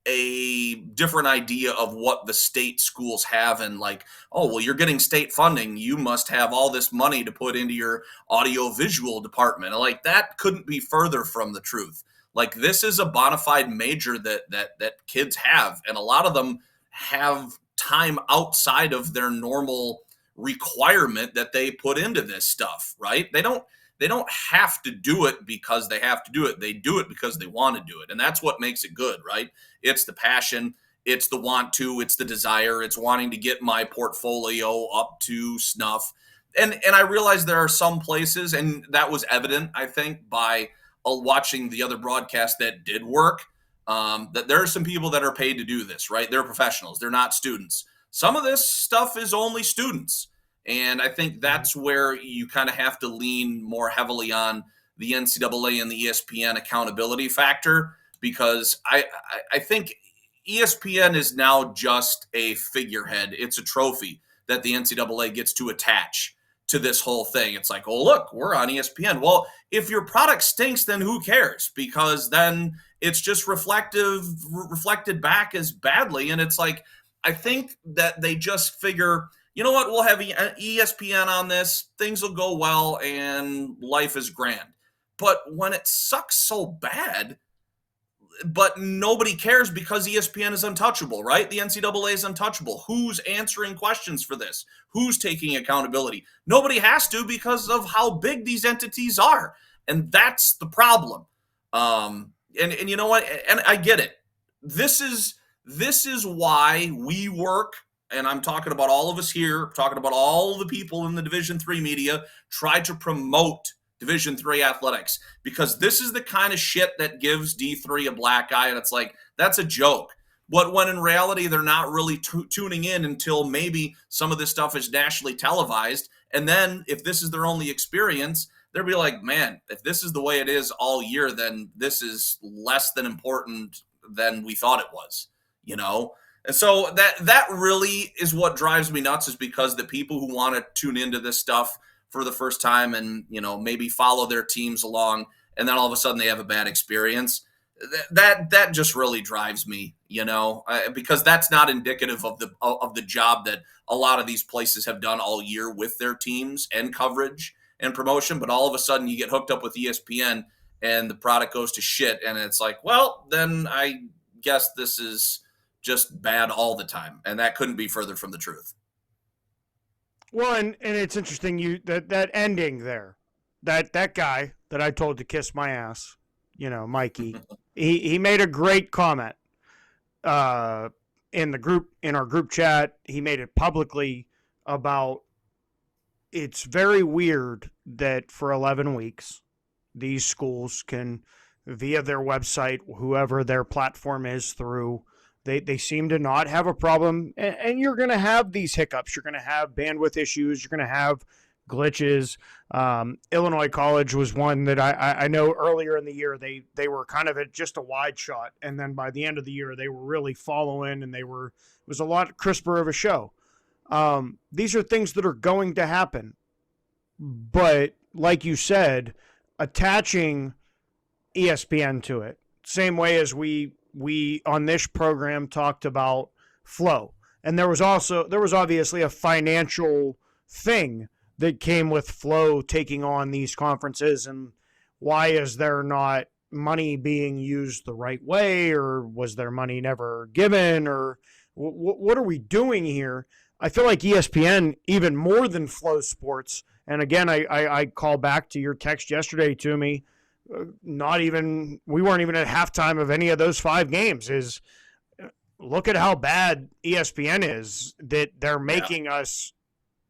a different idea of what the state schools have, and like, oh, well, you're getting state funding, you must have all this money to put into your audio visual department. And like, that couldn't be further from the truth. Like, this is a bona fide major that kids have, and a lot of them have time outside of their normal requirement that they put into this stuff, right? They don't have to do it because they have to do it. They do it because they want to do it. And that's what makes it good, right? It's the passion, it's the want to, it's the desire, it's wanting to get my portfolio up to snuff. And I realize there are some places, and that was evident, I think, by watching the other broadcast that did work, that there are some people that are paid to do this, right? They're professionals. They're not students. Some of this stuff is only students. And I think that's where you kind of have to lean more heavily on the NCAA and the ESPN accountability factor, because I think ESPN is now just a figurehead. It's a trophy that the NCAA gets to attach to this whole thing. It's like, oh, look, we're on ESPN. Well, if your product stinks, then who cares? Because then it's just reflected back as badly. And it's like, I think that they just figure, you know what, we'll have ESPN on this, things will go well, and life is grand. But when it sucks so bad, but nobody cares because ESPN is untouchable, right? The NCAA is untouchable. Who's answering questions for this? Who's taking accountability? Nobody has to, because of how big these entities are. And that's the problem. And you know what? And I get it. This is why we work, and I'm talking about all of us here, talking about all the people in the Division III media, try to promote Division III athletics, because this is the kind of shit that gives D3 a black eye, and it's like, that's a joke. But when in reality, they're not really tuning in until maybe some of this stuff is nationally televised. And then if this is their only experience, they'll be like, man, if this is the way it is all year, then this is less than important than we thought it was, you know? And so that really is what drives me nuts, is because the people who want to tune into this stuff for the first time and, you know, maybe follow their teams along, and then all of a sudden they have a bad experience. That just really drives me, you know, because that's not indicative of the job that a lot of these places have done all year with their teams and coverage and promotion. But all of a sudden you get hooked up with ESPN and the product goes to shit, and it's like, well, then I guess this is just bad all the time, and that couldn't be further from the truth. Well, and it's interesting that ending there, that guy that I told to kiss my ass, you know, Mikey, he made a great comment in our group chat. He made it publicly about, it's very weird that for 11 weeks these schools can, via their website, whoever their platform is through, They seem to not have a problem, and you're going to have these hiccups. You're going to have bandwidth issues. You're going to have glitches. Illinois College was one that I know earlier in the year they were kind of at just a wide shot, and then by the end of the year they were really following, and it was a lot crisper of a show. These are things that are going to happen, but like you said, attaching ESPN to it. Same way as we on this program talked about Flow. And there was obviously a financial thing that came with Flow taking on these conferences, and why is there not money being used the right way, or was there money never given, or what are we doing here? I feel like ESPN, even more than Flow Sports, and again, I call back to your text yesterday to me, we weren't even at halftime of any of those 5 games, is look at how bad ESPN is, that they're making us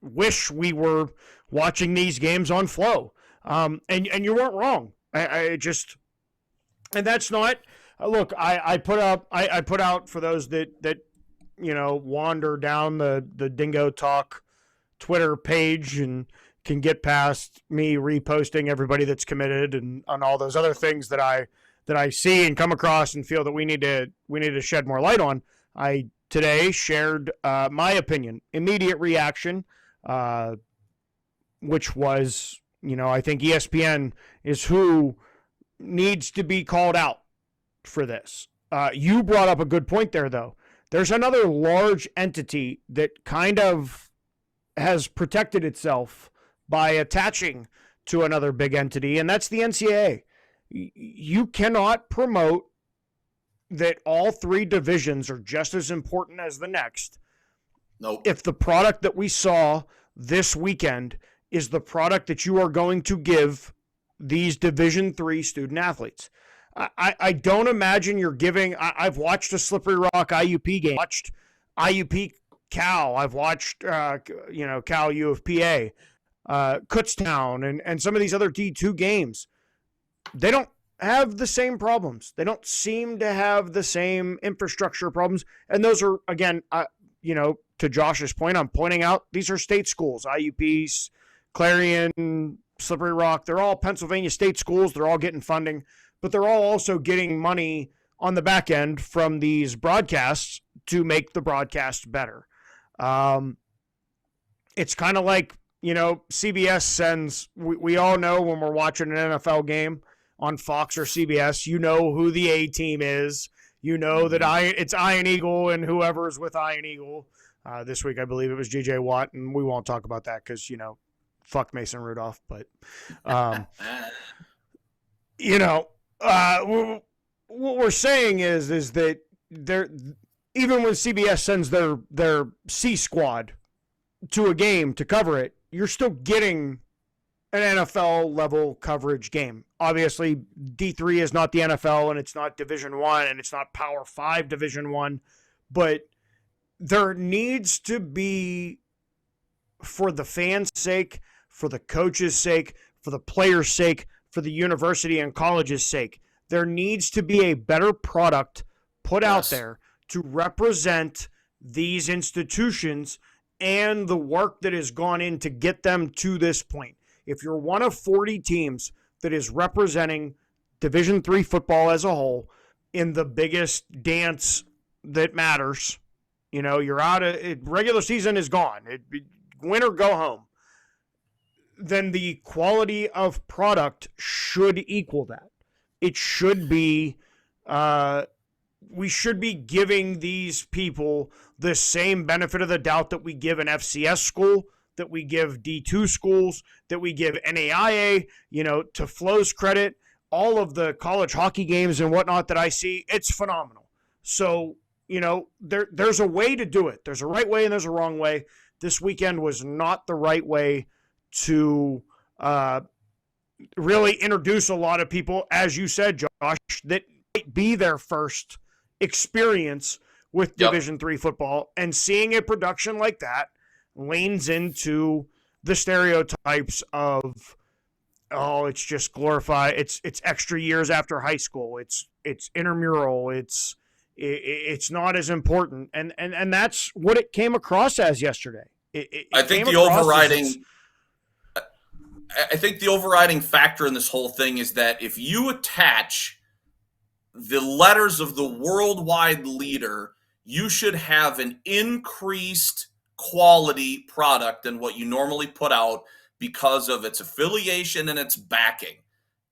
wish we were watching these games on Flow. And you weren't wrong. And that's not, look, I put out for those that wander down the Dingo Talk Twitter page and can get past me reposting everybody that's committed and on all those other things that I see and come across and feel that we need to shed more light on. I today shared my opinion, immediate reaction, which was, I think ESPN is who needs to be called out for this. You brought up a good point there, though. There's another large entity that kind of has protected itself by attaching to another big entity, and that's the NCAA. You cannot promote that all 3 divisions are just as important as the next. Nope. If the product that we saw this weekend is the product that you are going to give these Division III student athletes. I don't imagine you're giving. I've watched a Slippery Rock IUP game. Watched IUP Cal. I've watched Cal U of PA, Kutztown, and some of these other D2 games. They don't have the same problems. They don't seem to have the same infrastructure problems. And those are, again, to Josh's point, I'm pointing out these are state schools. IUPs, Clarion, Slippery Rock, they're all Pennsylvania state schools. They're all getting funding, but they're all also getting money on the back end from these broadcasts to make the broadcast better. It's kind of like, CBS sends, we all know when we're watching an NFL game on Fox or CBS, who the A team is. That it's Iron Eagle and whoever's with Iron Eagle. This week, I believe it was J.J. Watt, and we won't talk about that because, fuck Mason Rudolph. But, what we're saying is that even when CBS sends their C squad to a game to cover it, you're still getting an NFL level coverage game. Obviously, D3 is not the NFL, and it's not Division I, and it's not Power 5 Division I, but there needs to be, for the fans' sake, for the coaches' sake, for the players' sake, for the university and college's sake, there needs to be a better product put out there to represent these institutions and the work that has gone in to get them to this point. If you're one of 40 teams that is representing Division III football as a whole in the biggest dance that matters, you're out of it, regular season is gone. Win or go home. Then the quality of product should equal that. It should be, we should be giving these people the same benefit of the doubt that we give an FCS school, that we give D2 schools, that we give NAIA, to Flo's credit, all of the college hockey games and whatnot that I see, it's phenomenal. So, there's a way to do it. There's a right way and there's a wrong way. This weekend was not the right way to really introduce a lot of people, as you said, Josh, that might be their first experience with Division III football, and seeing a production like that leans into the stereotypes of, it's just glorified. It's extra years after high school. It's intramural. It's not as important. And that's what it came across as yesterday. I think the overriding factor in this whole thing is that if you attach the letters of the worldwide leader, you should have an increased quality product than what you normally put out, because of its affiliation and its backing.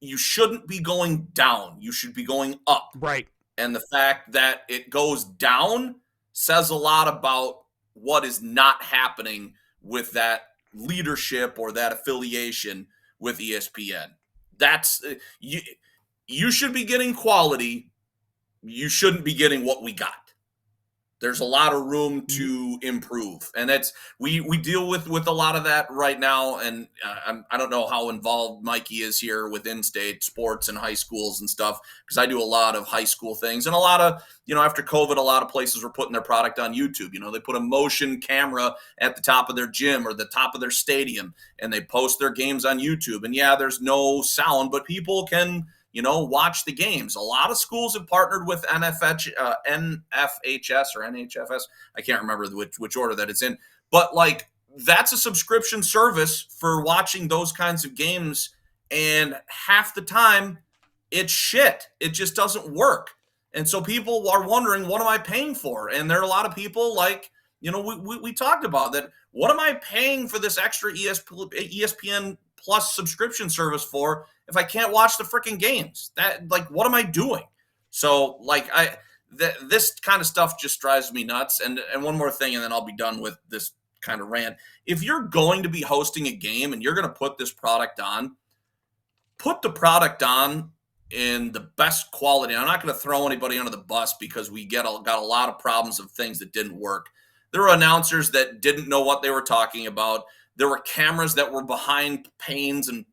You shouldn't be going down. You should be going up. Right. And the fact that it goes down says a lot about what is not happening with that leadership or that affiliation with ESPN. That's you should be getting quality. You shouldn't be getting what we got. There's a lot of room to improve, and that's we deal with a lot of that right now. And I don't know how involved Mikey is here with in-state sports and high schools and stuff, because I do a lot of high school things, and a lot of, after COVID, a lot of places were putting their product on YouTube. They put a motion camera at the top of their gym or the top of their stadium, and they post their games on YouTube. And yeah, there's no sound, but people can watch the games. A lot of schools have partnered with NFHS or NHFS. I can't remember which order that it's in. But, that's a subscription service for watching those kinds of games. And half the time, it's shit. It just doesn't work. And so people are wondering, what am I paying for? And there are a lot of people we talked about that. What am I paying for this extra ESPN Plus subscription service for if I can't watch the freaking games? What am I doing? So this kind of stuff just drives me nuts. And one more thing, and then I'll be done with this kind of rant. If you're going to be hosting a game and you're going to put this product on, put the product on in the best quality. And I'm not going to throw anybody under the bus, because we got a lot of problems of things that didn't work. There were announcers that didn't know what they were talking about. There were cameras that were behind panes and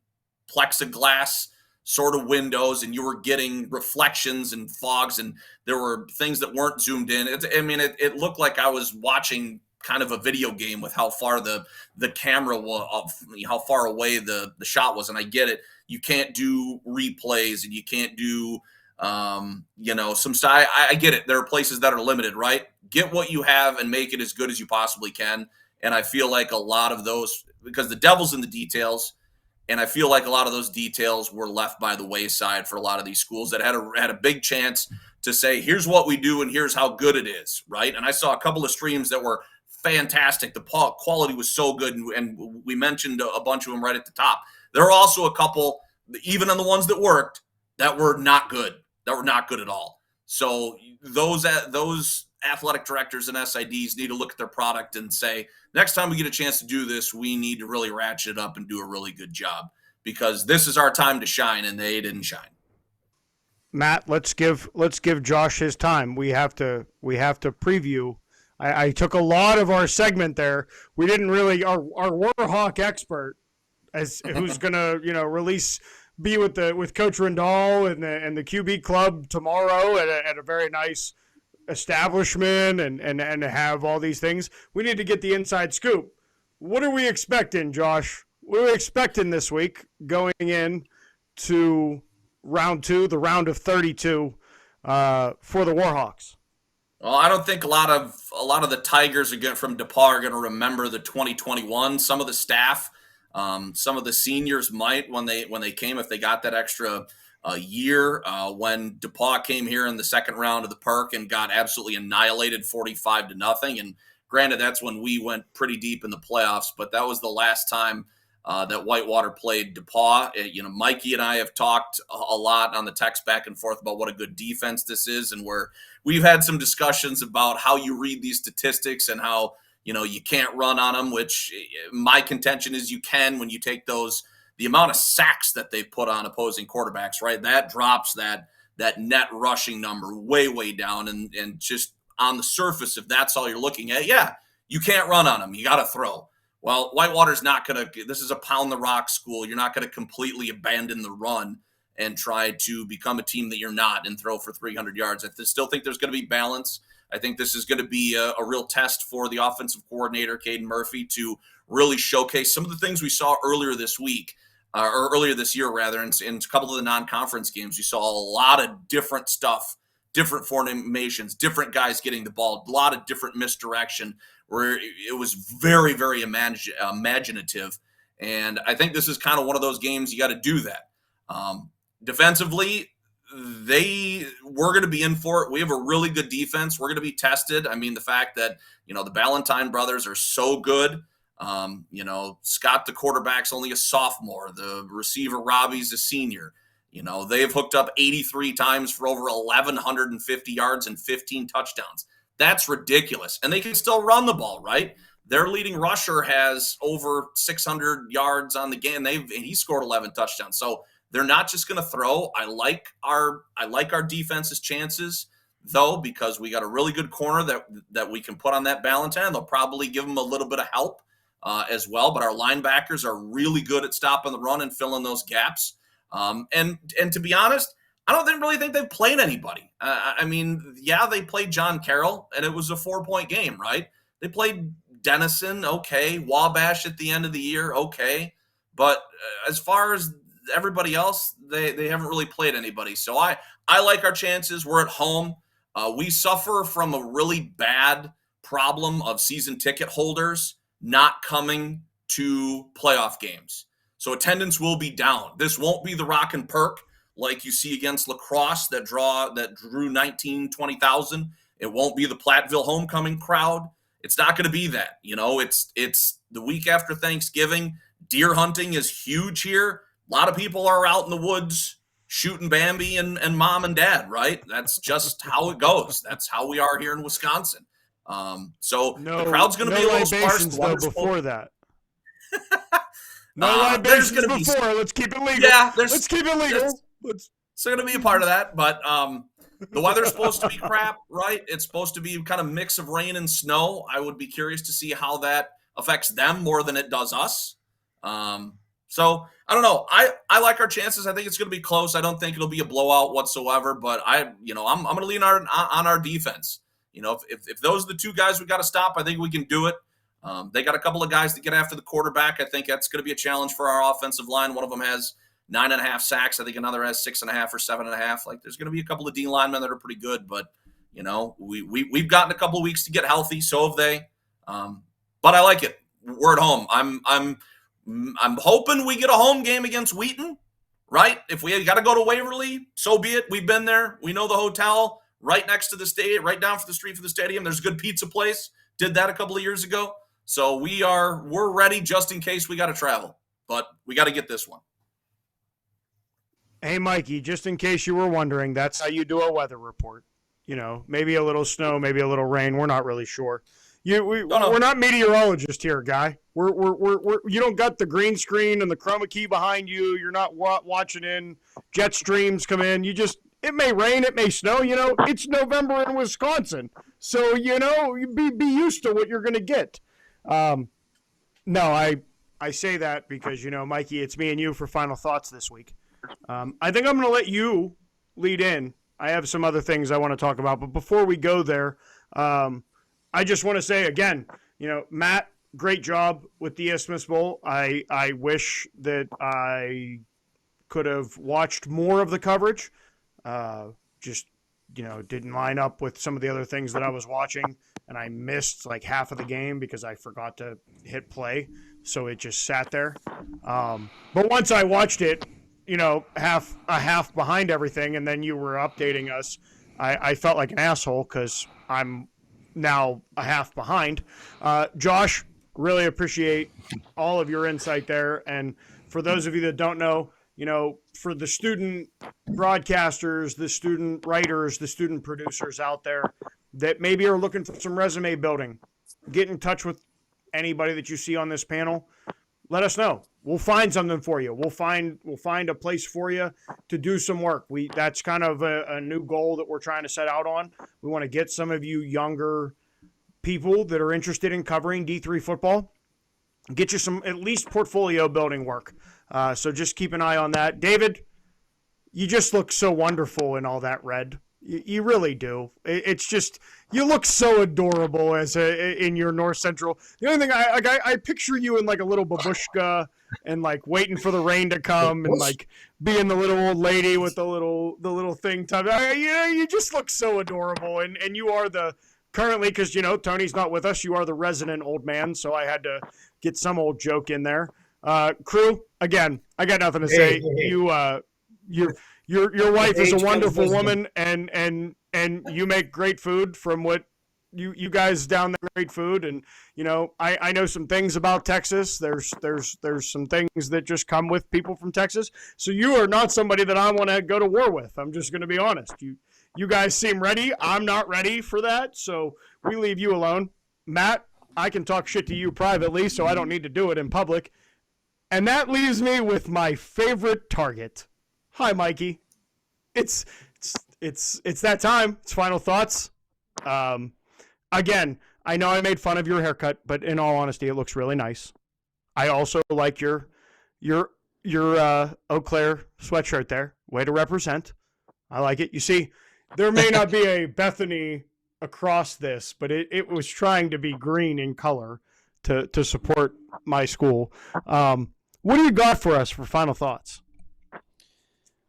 plexiglass sort of windows, and you were getting reflections and fogs, and there were things that weren't zoomed in. It looked like I was watching kind of a video game with how far the camera was, how far away the shot was. And I get it. You can't do replays, and you can't do, some style. I get it. There are places that are limited, right? Get what you have and make it as good as you possibly can. And I feel like a lot of those, because the devil's in the details, and I feel like a lot of those details were left by the wayside for a lot of these schools that had a big chance to say, here's what we do and here's how good it is, right? And I saw a couple of streams that were fantastic. The quality was so good, and we mentioned a bunch of them right at the top. There were also a couple, even on the ones that worked, that were not good, at all. So those athletic directors and SIDs need to look at their product and say, next time we get a chance to do this, we need to really ratchet it up and do a really good job, because this is our time to shine, and they didn't shine. Matt, let's give Josh his time. We have to preview. I took a lot of our segment there. We didn't really our Warhawk expert, who's gonna be with Coach Rendall and the QB club tomorrow at a very nice establishment and have all these things. We need to get the inside scoop. What are we expecting, Josh? What are we expecting this week going in to round 2, the round of 32 for the Warhawks? Well, I don't think a lot of the Tigers from DePaul are going to remember the 2021. Some of the staff, some of the seniors might when they came, if they got that extra year when DePaul came here in the second round of the Perk and got absolutely annihilated 45-0. And granted, that's when we went pretty deep in the playoffs, but that was the last time that Whitewater played DePaul. Mikey and I have talked a lot on the text back and forth about what a good defense this is, and we've had some discussions about how you read these statistics and how you can't run on them, which my contention is you can when you take the amount of sacks that they put on opposing quarterbacks, right? That drops that net rushing number way, way down. And just on the surface, if that's all you're looking at, yeah, you can't run on them. You got to throw. Well, Whitewater's not going to – this is a pound the rock school. You're not going to completely abandon the run and try to become a team that you're not and throw for 300 yards. I still think there's going to be balance. I think this is going to be a real test for the offensive coordinator, Caden Murphy, to really showcase some of the things we saw earlier this week, or earlier this year, rather, in a couple of the non-conference games. You saw a lot of different stuff, different formations, different guys getting the ball, a lot of different misdirection, where it was very, very imaginative. And I think this is kind of one of those games you got to do that. Defensively, we're going to be in for it. We have a really good defense. We're going to be tested. I mean, the fact that, the Ballantyne brothers are so good Scott, the quarterback's only a sophomore. The receiver, Robbie's a senior. They've hooked up 83 times for over 1,150 yards and 15 touchdowns. That's ridiculous. And they can still run the ball, right? Their leading rusher has over 600 yards on the game. He scored 11 touchdowns. So they're not just going to throw. I like our defense's chances, though, because we got a really good corner that we can put on that Ballantyne. They'll probably give them a little bit of help as well. But our linebackers are really good at stopping the run and filling those gaps. And to be honest, I don't really think they've played anybody. They played John Carroll, and it was a 4-point game, right? They played Denison, okay. Wabash at the end of the year, okay. But as far as everybody else, they haven't really played anybody. So I like our chances. We're at home. We suffer from a really bad problem of season ticket holders not coming to playoff games. So attendance will be down. This won't be the Rock and Perk like you see against La Crosse that drew 19,000, 20,000. It won't be the Platteville homecoming crowd. It's not going to be that. It's the week after Thanksgiving. Deer hunting is huge here. A lot of people are out in the woods shooting Bambi and mom and dad, right? That's just how it goes. That's how we are here in Wisconsin. So the crowd's going to be a little sparse. Though before that. No libations before. Let's keep it legal. Yeah, let's keep it legal. It's going to be a part of that, but the weather's supposed to be crap, right? It's supposed to be kind of mix of rain and snow. I would be curious to see how that affects them more than it does us. So I don't know. I like our chances. I think it's going to be close. I don't think it'll be a blowout whatsoever, but I'm going to lean on our defense. If those are the two guys we got to stop, I think we can do it. They got a couple of guys to get after the quarterback. I think that's going to be a challenge for our offensive line. One of them has 9.5 sacks. I think another has 6.5 or 7.5. Like, there's going to be a couple of D linemen that are pretty good, but we've gotten a couple of weeks to get healthy. So have they. But I like it. We're at home. I'm hoping we get a home game against Wheaton, right? If we got to go to Waverly, so be it. We've been there. We know the hotel right next to the stadium, right down for the street for the stadium. There's a good pizza place. Did that a couple of years ago. So we're ready just in case we got to travel, but we got to get this one. Hey, Mikey, just in case you were wondering, that's how you do a weather report. Maybe a little snow, maybe a little rain. We're not really sure. We're not meteorologists here, guy. We're you don't got the green screen and the chroma key behind you. You're not watching in jet streams come in. It may rain, it may snow. It's November in Wisconsin, so be used to what you're going to get. No, I say that because Mikey, it's me and you for final thoughts this week. I think I'm going to let you lead in. I have some other things I want to talk about, but before we go there, I just want to say again, Matt, great job with the Isthmus Bowl. I wish that I could have watched more of the coverage. Didn't line up with some of the other things that I was watching, and I missed like half of the game because I forgot to hit play, so it just sat there. But once I watched it, half behind everything, and then you were updating us, I felt like an asshole because I'm now a half behind. Josh, really appreciate all of your insight there, and for those of you that don't know, for the student broadcasters, the student writers, the student producers out there that maybe are looking for some resume building, get in touch with anybody that you see on this panel. Let us know. We'll find something for you. We'll find a place for you to do some work. That's kind of a new goal that we're trying to set out on. We want to get some of you younger people that are interested in covering D3 football, get you some at least portfolio building work. So just keep an eye on that. David, you just look so wonderful in all that red. You really do. It's just, you look so adorable in your North Central. The only thing I picture you in like a little babushka and like waiting for the rain to come and like being the little old lady with the little thing. You just look so adorable. And you are currently, because Tony's not with us, you are the resident old man. So I had to get some old joke in there. Crew, again, I got nothing to say. Your wife is a wonderful woman, and you make great food from what you guys down there great food, and I know some things about Texas. There's some things that just come with people from Texas. So you are not somebody that I want to go to war with. I'm just going to be honest. You guys seem ready. I'm not ready for that. So we leave you alone, Matt. I can talk shit to you privately, so I don't need to do it in public. And that leaves me with my favorite target. Hi, Mikey. It's that time. It's final thoughts. Again, I know I made fun of your haircut, but in all honesty, it looks really nice. I also like your Eau Claire sweatshirt there. Way to represent. I like it. You see, there may not be a Bethany across this, but it was trying to be green in color to support my school. What do you got for us for final thoughts?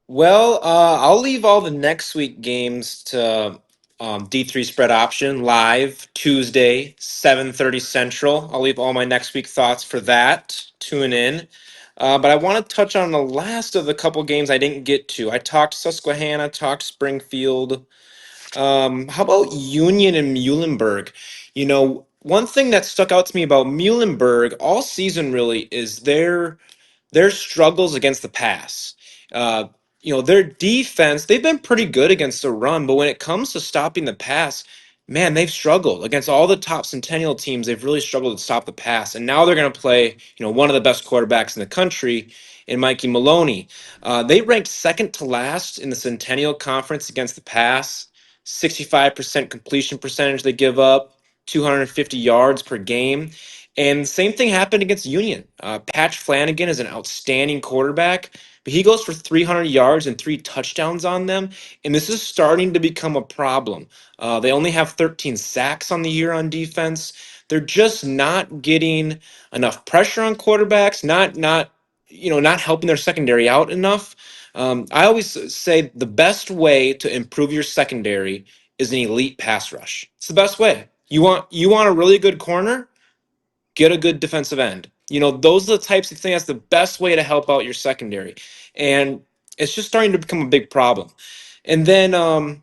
Well, I'll leave all the next week games to D3 spread option live Tuesday, 7:30 Central. I'll leave all my next week thoughts for that. Tune in. But I want to touch on the last of the couple games I didn't get to. I talked Susquehanna, talked Springfield. How about Union and Muhlenberg? One thing that stuck out to me about Muhlenberg all season really is their struggles against the pass. Uh, their defense, they've been pretty good against the run, but when it comes to stopping the pass, man, they've struggled against all the top Centennial teams. They've really struggled to stop the pass, and now they're going to play, one of the best quarterbacks in the country, in Mikey Maloney. They ranked second to last in the Centennial Conference against the pass. 65% completion percentage they give up, 250 yards per game. And the same thing happened against Union. Patch Flanagan is an outstanding quarterback, but he goes for 300 yards and 3 touchdowns on them. And this is starting to become a problem. They only have 13 sacks on the year on defense. They're just not getting enough pressure on quarterbacks, not helping their secondary out enough. I always say the best way to improve your secondary is an elite pass rush. It's the best way. You want a really good corner, get a good defensive end. Those are the types of things. That's the best way to help out your secondary, and it's just starting to become a big problem. And then the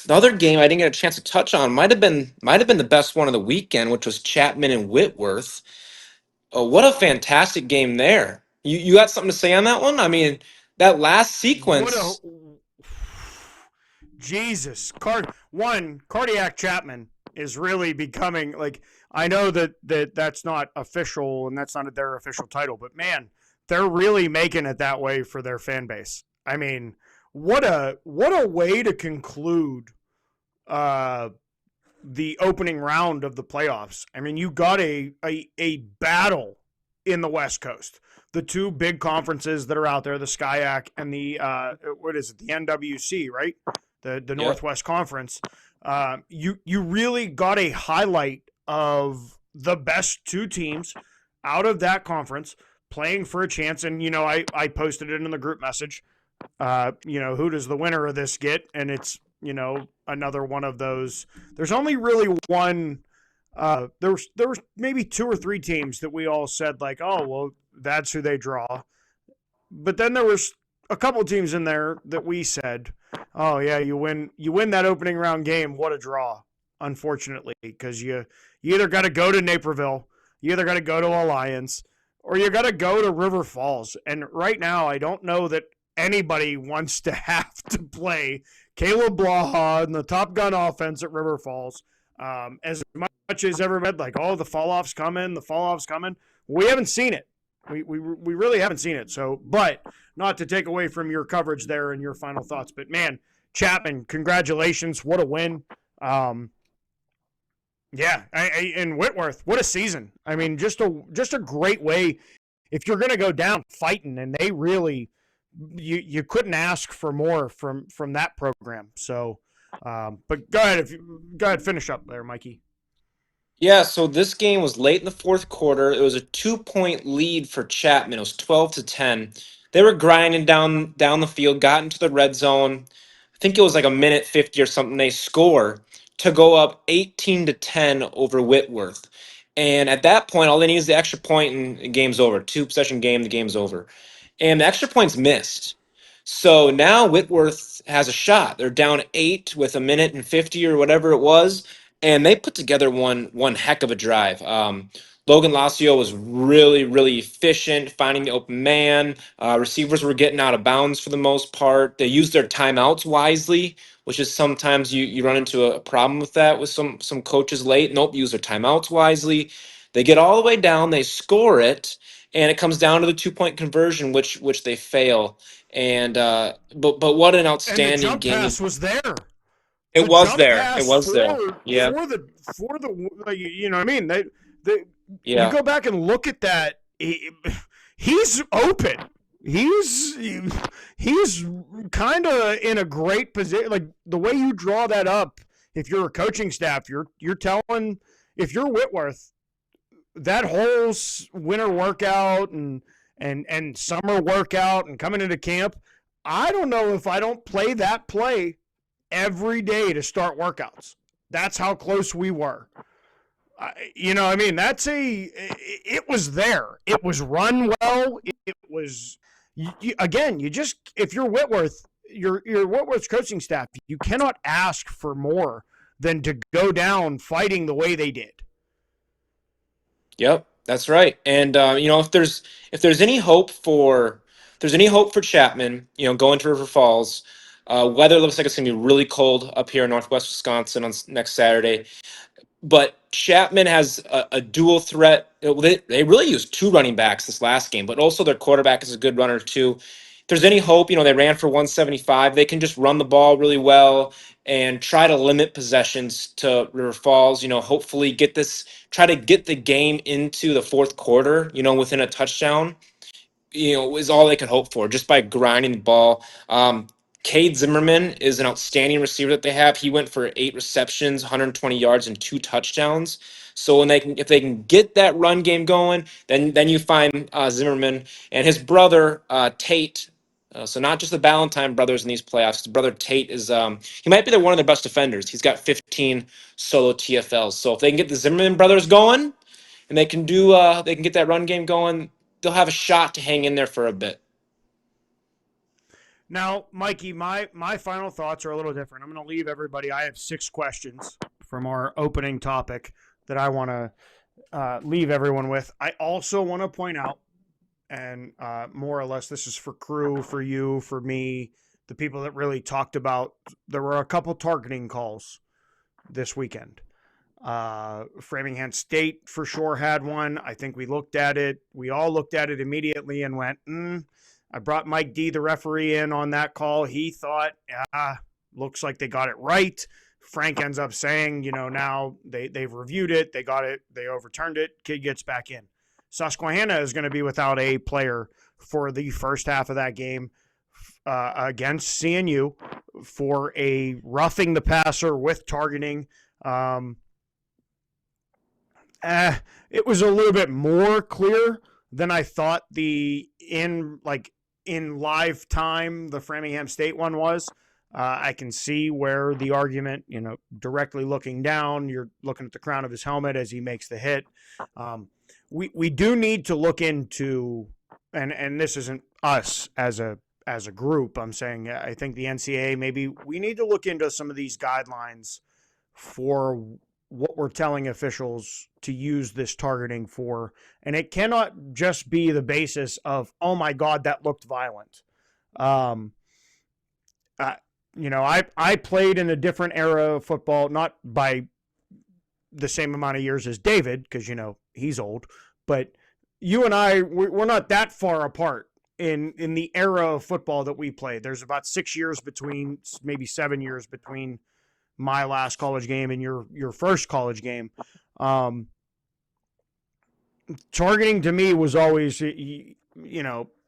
other game I didn't get a chance to touch on might have been the best one of the weekend, which was Chapman and Whitworth. What a fantastic game there! You got something to say on that one? I mean, that last sequence. Jesus, Cardiac Chapman is really becoming like. I know that's not official and that's not their official title, but man, they're really making it that way for their fan base. I mean, what a way to conclude the opening round of the playoffs. I mean, you got a battle in the West Coast. The two big conferences that are out there, the SCIAC and the the NWC, right? The Northwest Conference. You really got a highlight of the best two teams out of that conference playing for a chance. And, I posted it in the group message. Who does the winner of this get? And it's, another one of those. There's only really one. There was maybe 2 or 3 teams that we all said like, oh, well, that's who they draw. But then there was a couple teams in there that we said, oh yeah, you win that opening round game. What a draw, unfortunately, because you either got to go to Naperville, you either got to go to Alliance, or you got to go to River Falls. And right now, I don't know that anybody wants to have to play Caleb Blaha and the Top Gun offense at River Falls. As much as everybody like, oh, the fall off's coming. We haven't seen it. We really haven't seen it. So, but not to take away from your coverage there and your final thoughts, but man, Chapman, congratulations. What a win. And Whitworth, what a season. I mean, just a great way. If you're going to go down fighting, and they really, you couldn't ask for more from that program. So, but go ahead, finish up there, Mikey. Yeah, so this game was late in the fourth quarter. It was a 2-point lead for Chapman. It was 12-10. They were grinding down the field, got into the red zone. I think it was like a minute 50 or something. They score to go up 18-10 over Whitworth. And at that point, all they need is the extra point and the game's over. 2-possession game, the game's over. And the extra point's missed. So now Whitworth has a shot. They're down 8 with a minute and 50 or whatever it was. and they put together one heck of a drive. Logan Lacio was really efficient, finding the open man. Receivers were getting out of bounds for the most part. They used their timeouts wisely, which is sometimes you run into a problem with that with some coaches late. Nope, use their timeouts wisely. They get all the way down, they score it, and it comes down to the 2-point conversion, which they fail. And but what an And the outstanding jump game! pass was there. It The was jump there. It pass was there. Yeah. for the like, you know what I mean? They you Yeah. go back and look at that. He's open. He's kind of in a great position. Like the way you draw that up, if you're a coaching staff, you're telling, if you're Whitworth, that whole winter workout and summer workout and coming into camp, I don't know if I don't play that play every day to start workouts. That's how close we were. You know, I mean, it was there. It was run well. It was, again, you just, if you're Whitworth, your Whitworth's coaching staff, you cannot ask for more than to go down fighting the way they did. Yep, that's right. And if there's any hope for Chapman, going to River Falls, weather looks like it's gonna be really cold up here in Northwest Wisconsin on next Saturday. But Chapman has a dual threat. They really used two running backs this last game, but also their quarterback is a good runner too. If there's any hope, they ran for 175. They can just run the ball really well and try to limit possessions to River Falls. Hopefully try to get the game into the fourth quarter, within a touchdown, is all they could hope for just by grinding the ball. Cade Zimmerman is an outstanding receiver that they have. He went for 8 receptions, 120 yards, and 2 touchdowns. So if they can get that run game going, then you find Zimmerman and his brother Tate. So not just the Ballantyne brothers in these playoffs. His brother Tate is he might be one of their best defenders. He's got 15 solo TFLs. So if they can get the Zimmerman brothers going, and they can get that run game going, they'll have a shot to hang in there for a bit. Now, Mikey, my final thoughts are a little different. I'm going to leave everybody. I have 6 questions from our opening topic that I want to leave everyone with. I also want to point out, and more or less this is for crew, for you, for me, the people that really talked about, there were a couple targeting calls this weekend. Framingham State for sure had one. I think we looked at it. We all looked at it immediately and went, I brought Mike D, the referee, in on that call. He thought, looks like they got it right. Frank ends up saying, now they've reviewed it. They got it. They overturned it. Kid gets back in. Susquehanna is going to be without a player for the first half of that game against CNU for a roughing the passer with targeting. It was a little bit more clear than I thought in live time the Framingham State one was. I can see where the argument, directly looking down, you're looking at the crown of his helmet as he makes the hit. We do need to look into, and this isn't us as a group, I'm saying I think the NCAA, maybe we need to look into some of these guidelines for what we're telling officials to use this targeting for. And it cannot just be the basis of, oh my God, that looked violent. I played in a different era of football, not by the same amount of years as David, because, he's old, but you and I, we're not that far apart in the era of football that we played. There's about 6 years between, maybe 7 years between my last college game and your first college game. Targeting to me was always, you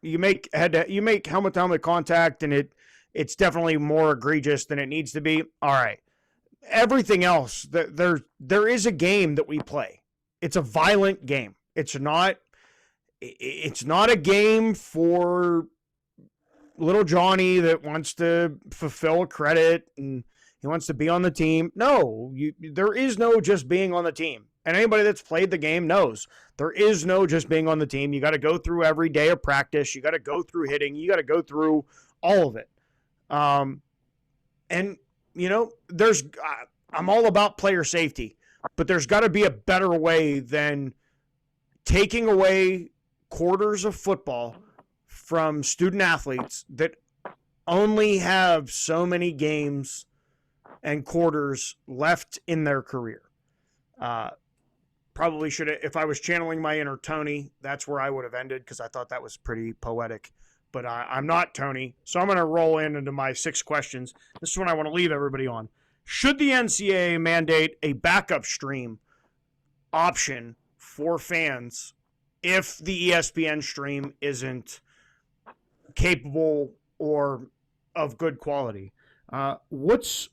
make helmet to helmet contact, and it's definitely more egregious than it needs to be. All right. Everything else, there is a game that we play. It's a violent game. It's not a game for little Johnny that wants to fulfill credit and he wants to be on the team. No, there is no just being on the team. And anybody that's played the game knows there is no just being on the team. You got to go through every day of practice. You got to go through hitting. You got to go through all of it. And, there's I'm all about player safety, but there's got to be a better way than taking away quarters of football from student athletes that only have so many games and quarters left in their career. Probably should have, if I was channeling my inner Tony, that's where I would have ended because I thought that was pretty poetic. But I'm not Tony, so I'm going to roll into my 6 questions. This is what I want to leave everybody on. Should the NCAA mandate a backup stream option for fans if the ESPN stream isn't capable or of good quality? What's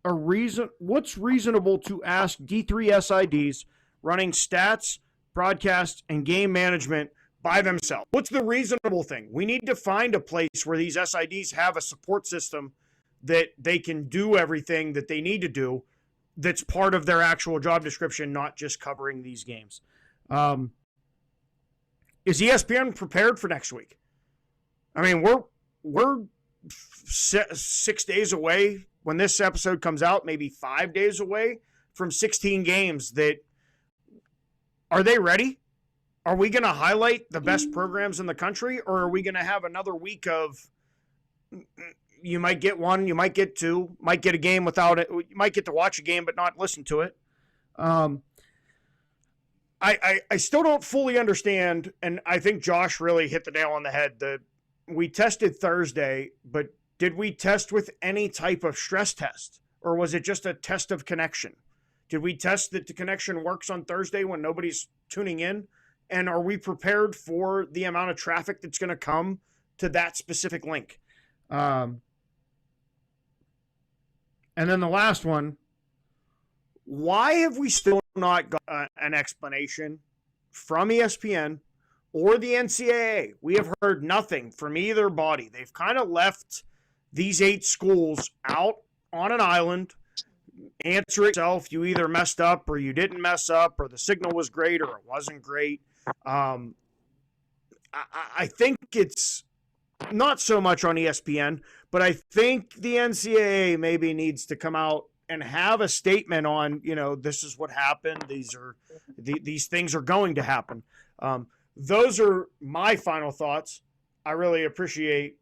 reasonable to ask D3 SIDs running stats, broadcast, and game management by themselves? What's the reasonable thing? We need to find a place where these SIDs have a support system that they can do everything that they need to do that's part of their actual job description, not just covering these games. Is ESPN prepared for next week? I mean, we're 6 days away when this episode comes out, maybe 5 days away from 16 games. That are they ready? Are we going to highlight the best programs in the country, or are we going to have another week of you might get one, you might get two, might get a game without it, you might get to watch a game but not listen to it? I still don't fully understand, and I think Josh really hit the nail on the head. We tested Thursday, but did we test with any type of stress test, or was it just a test of connection? Did we test that the connection works on Thursday when nobody's tuning in? And are we prepared for the amount of traffic that's going to come to that specific link? And then the last one, why have we still not got an explanation from ESPN or the NCAA? We have heard nothing from either body. They've kind of left these 8 schools out on an island. Answer it yourself. You either messed up or you didn't mess up, or the signal was great or it wasn't great. I think it's not so much on ESPN, but I think the NCAA maybe needs to come out and have a statement on, this is what happened. These things are going to happen. Those are my final thoughts. I really appreciate,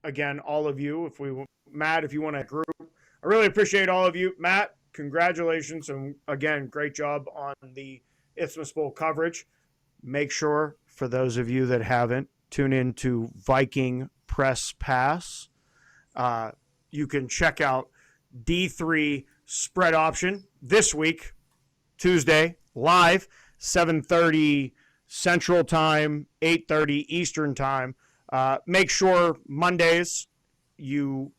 again, all of you. Matt, if you want to group, I really appreciate all of you. Matt, congratulations. And again, great job on the Isthmus Bowl coverage. Make sure, for those of you that haven't, tune in to Viking Press Pass. You can check out D3 Spread Option this week, Tuesday, live, 7:30 Central Time, 8:30 Eastern Time. Make sure Mondays you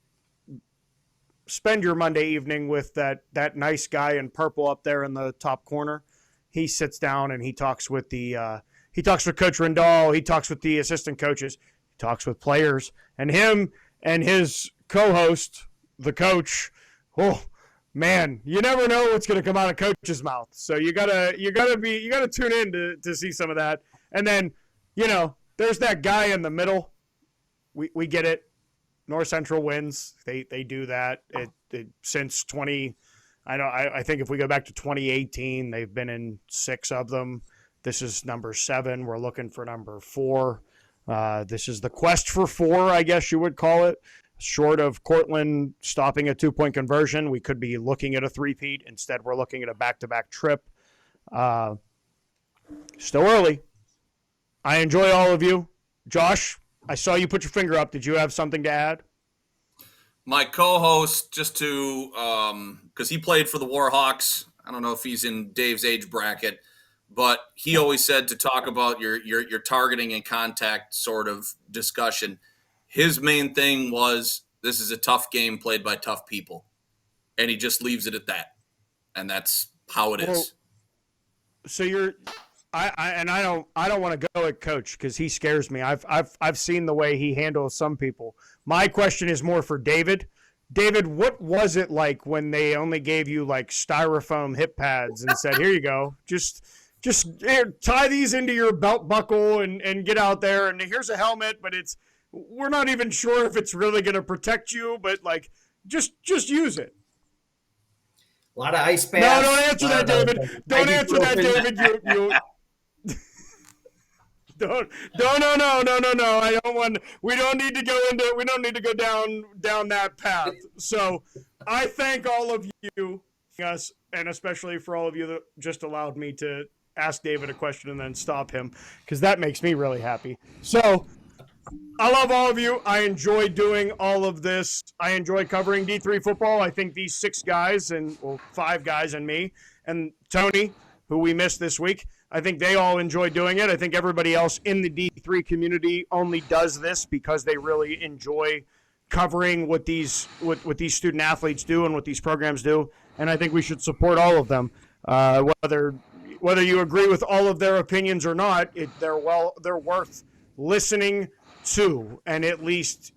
spend your Monday evening with that nice guy in purple up there in the top corner. He sits down and he talks with he talks with Coach Rendall. He talks with the assistant coaches. He talks with players, and him and his co-host, the coach. Oh man, you never know what's going to come out of Coach's mouth. So you gotta tune in to see some of that. And then, there's that guy in the middle. We get it. North Central wins. They do that. Since 20. I think if we go back to 2018, they've been in 6 of them. This is number 7. We're looking for number 4. This is the quest for 4, I guess you would call it. Short of Cortland stopping a 2-point conversion, we could be looking at a three-peat. Instead, we're looking at a back-to-back trip. Still early. I enjoy all of you. Josh, I saw you put your finger up. Did you have something to add? My co-host, just to because he played for the Warhawks. I don't know if he's in Dave's age bracket, but he always said to talk about your targeting and contact sort of discussion. His main thing was, this is a tough game played by tough people, and he just leaves it at that, and that's how it is. So I don't want to go at Coach because he scares me. I've seen the way he handles some people. My question is more for David. David, what was it like when they only gave you like styrofoam hip pads and said, "Here you go, just here, tie these into your belt buckle and get out there, and here's a helmet, but we're not even sure if it's really going to protect you, but like just use it." A lot of ice No, baths. don't answer that, David. Don't answer that, David. You don't. No. I don't want. We don't need to go into. We don't need to go down that path. So, I thank all of you, us, and especially for all of you that just allowed me to ask David a question and then stop him, because that makes me really happy. So, I love all of you. I enjoy doing all of this. I enjoy covering D3 football. I think these 6 guys and 5 guys and me and Tony, who we missed this week, I think they all enjoy doing it. I think everybody else in the D3 community only does this because they really enjoy covering what these student athletes do and what these programs do. And I think we should support all of them, whether you agree with all of their opinions or not. They're worth listening to, and at least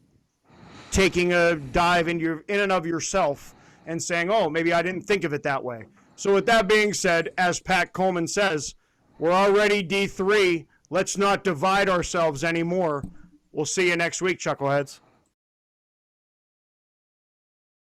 taking a dive in and of yourself and saying, oh, maybe I didn't think of it that way. So with that being said, as Pat Coleman says, we're already D3. Let's not divide ourselves anymore. We'll see you next week, Chuckleheads.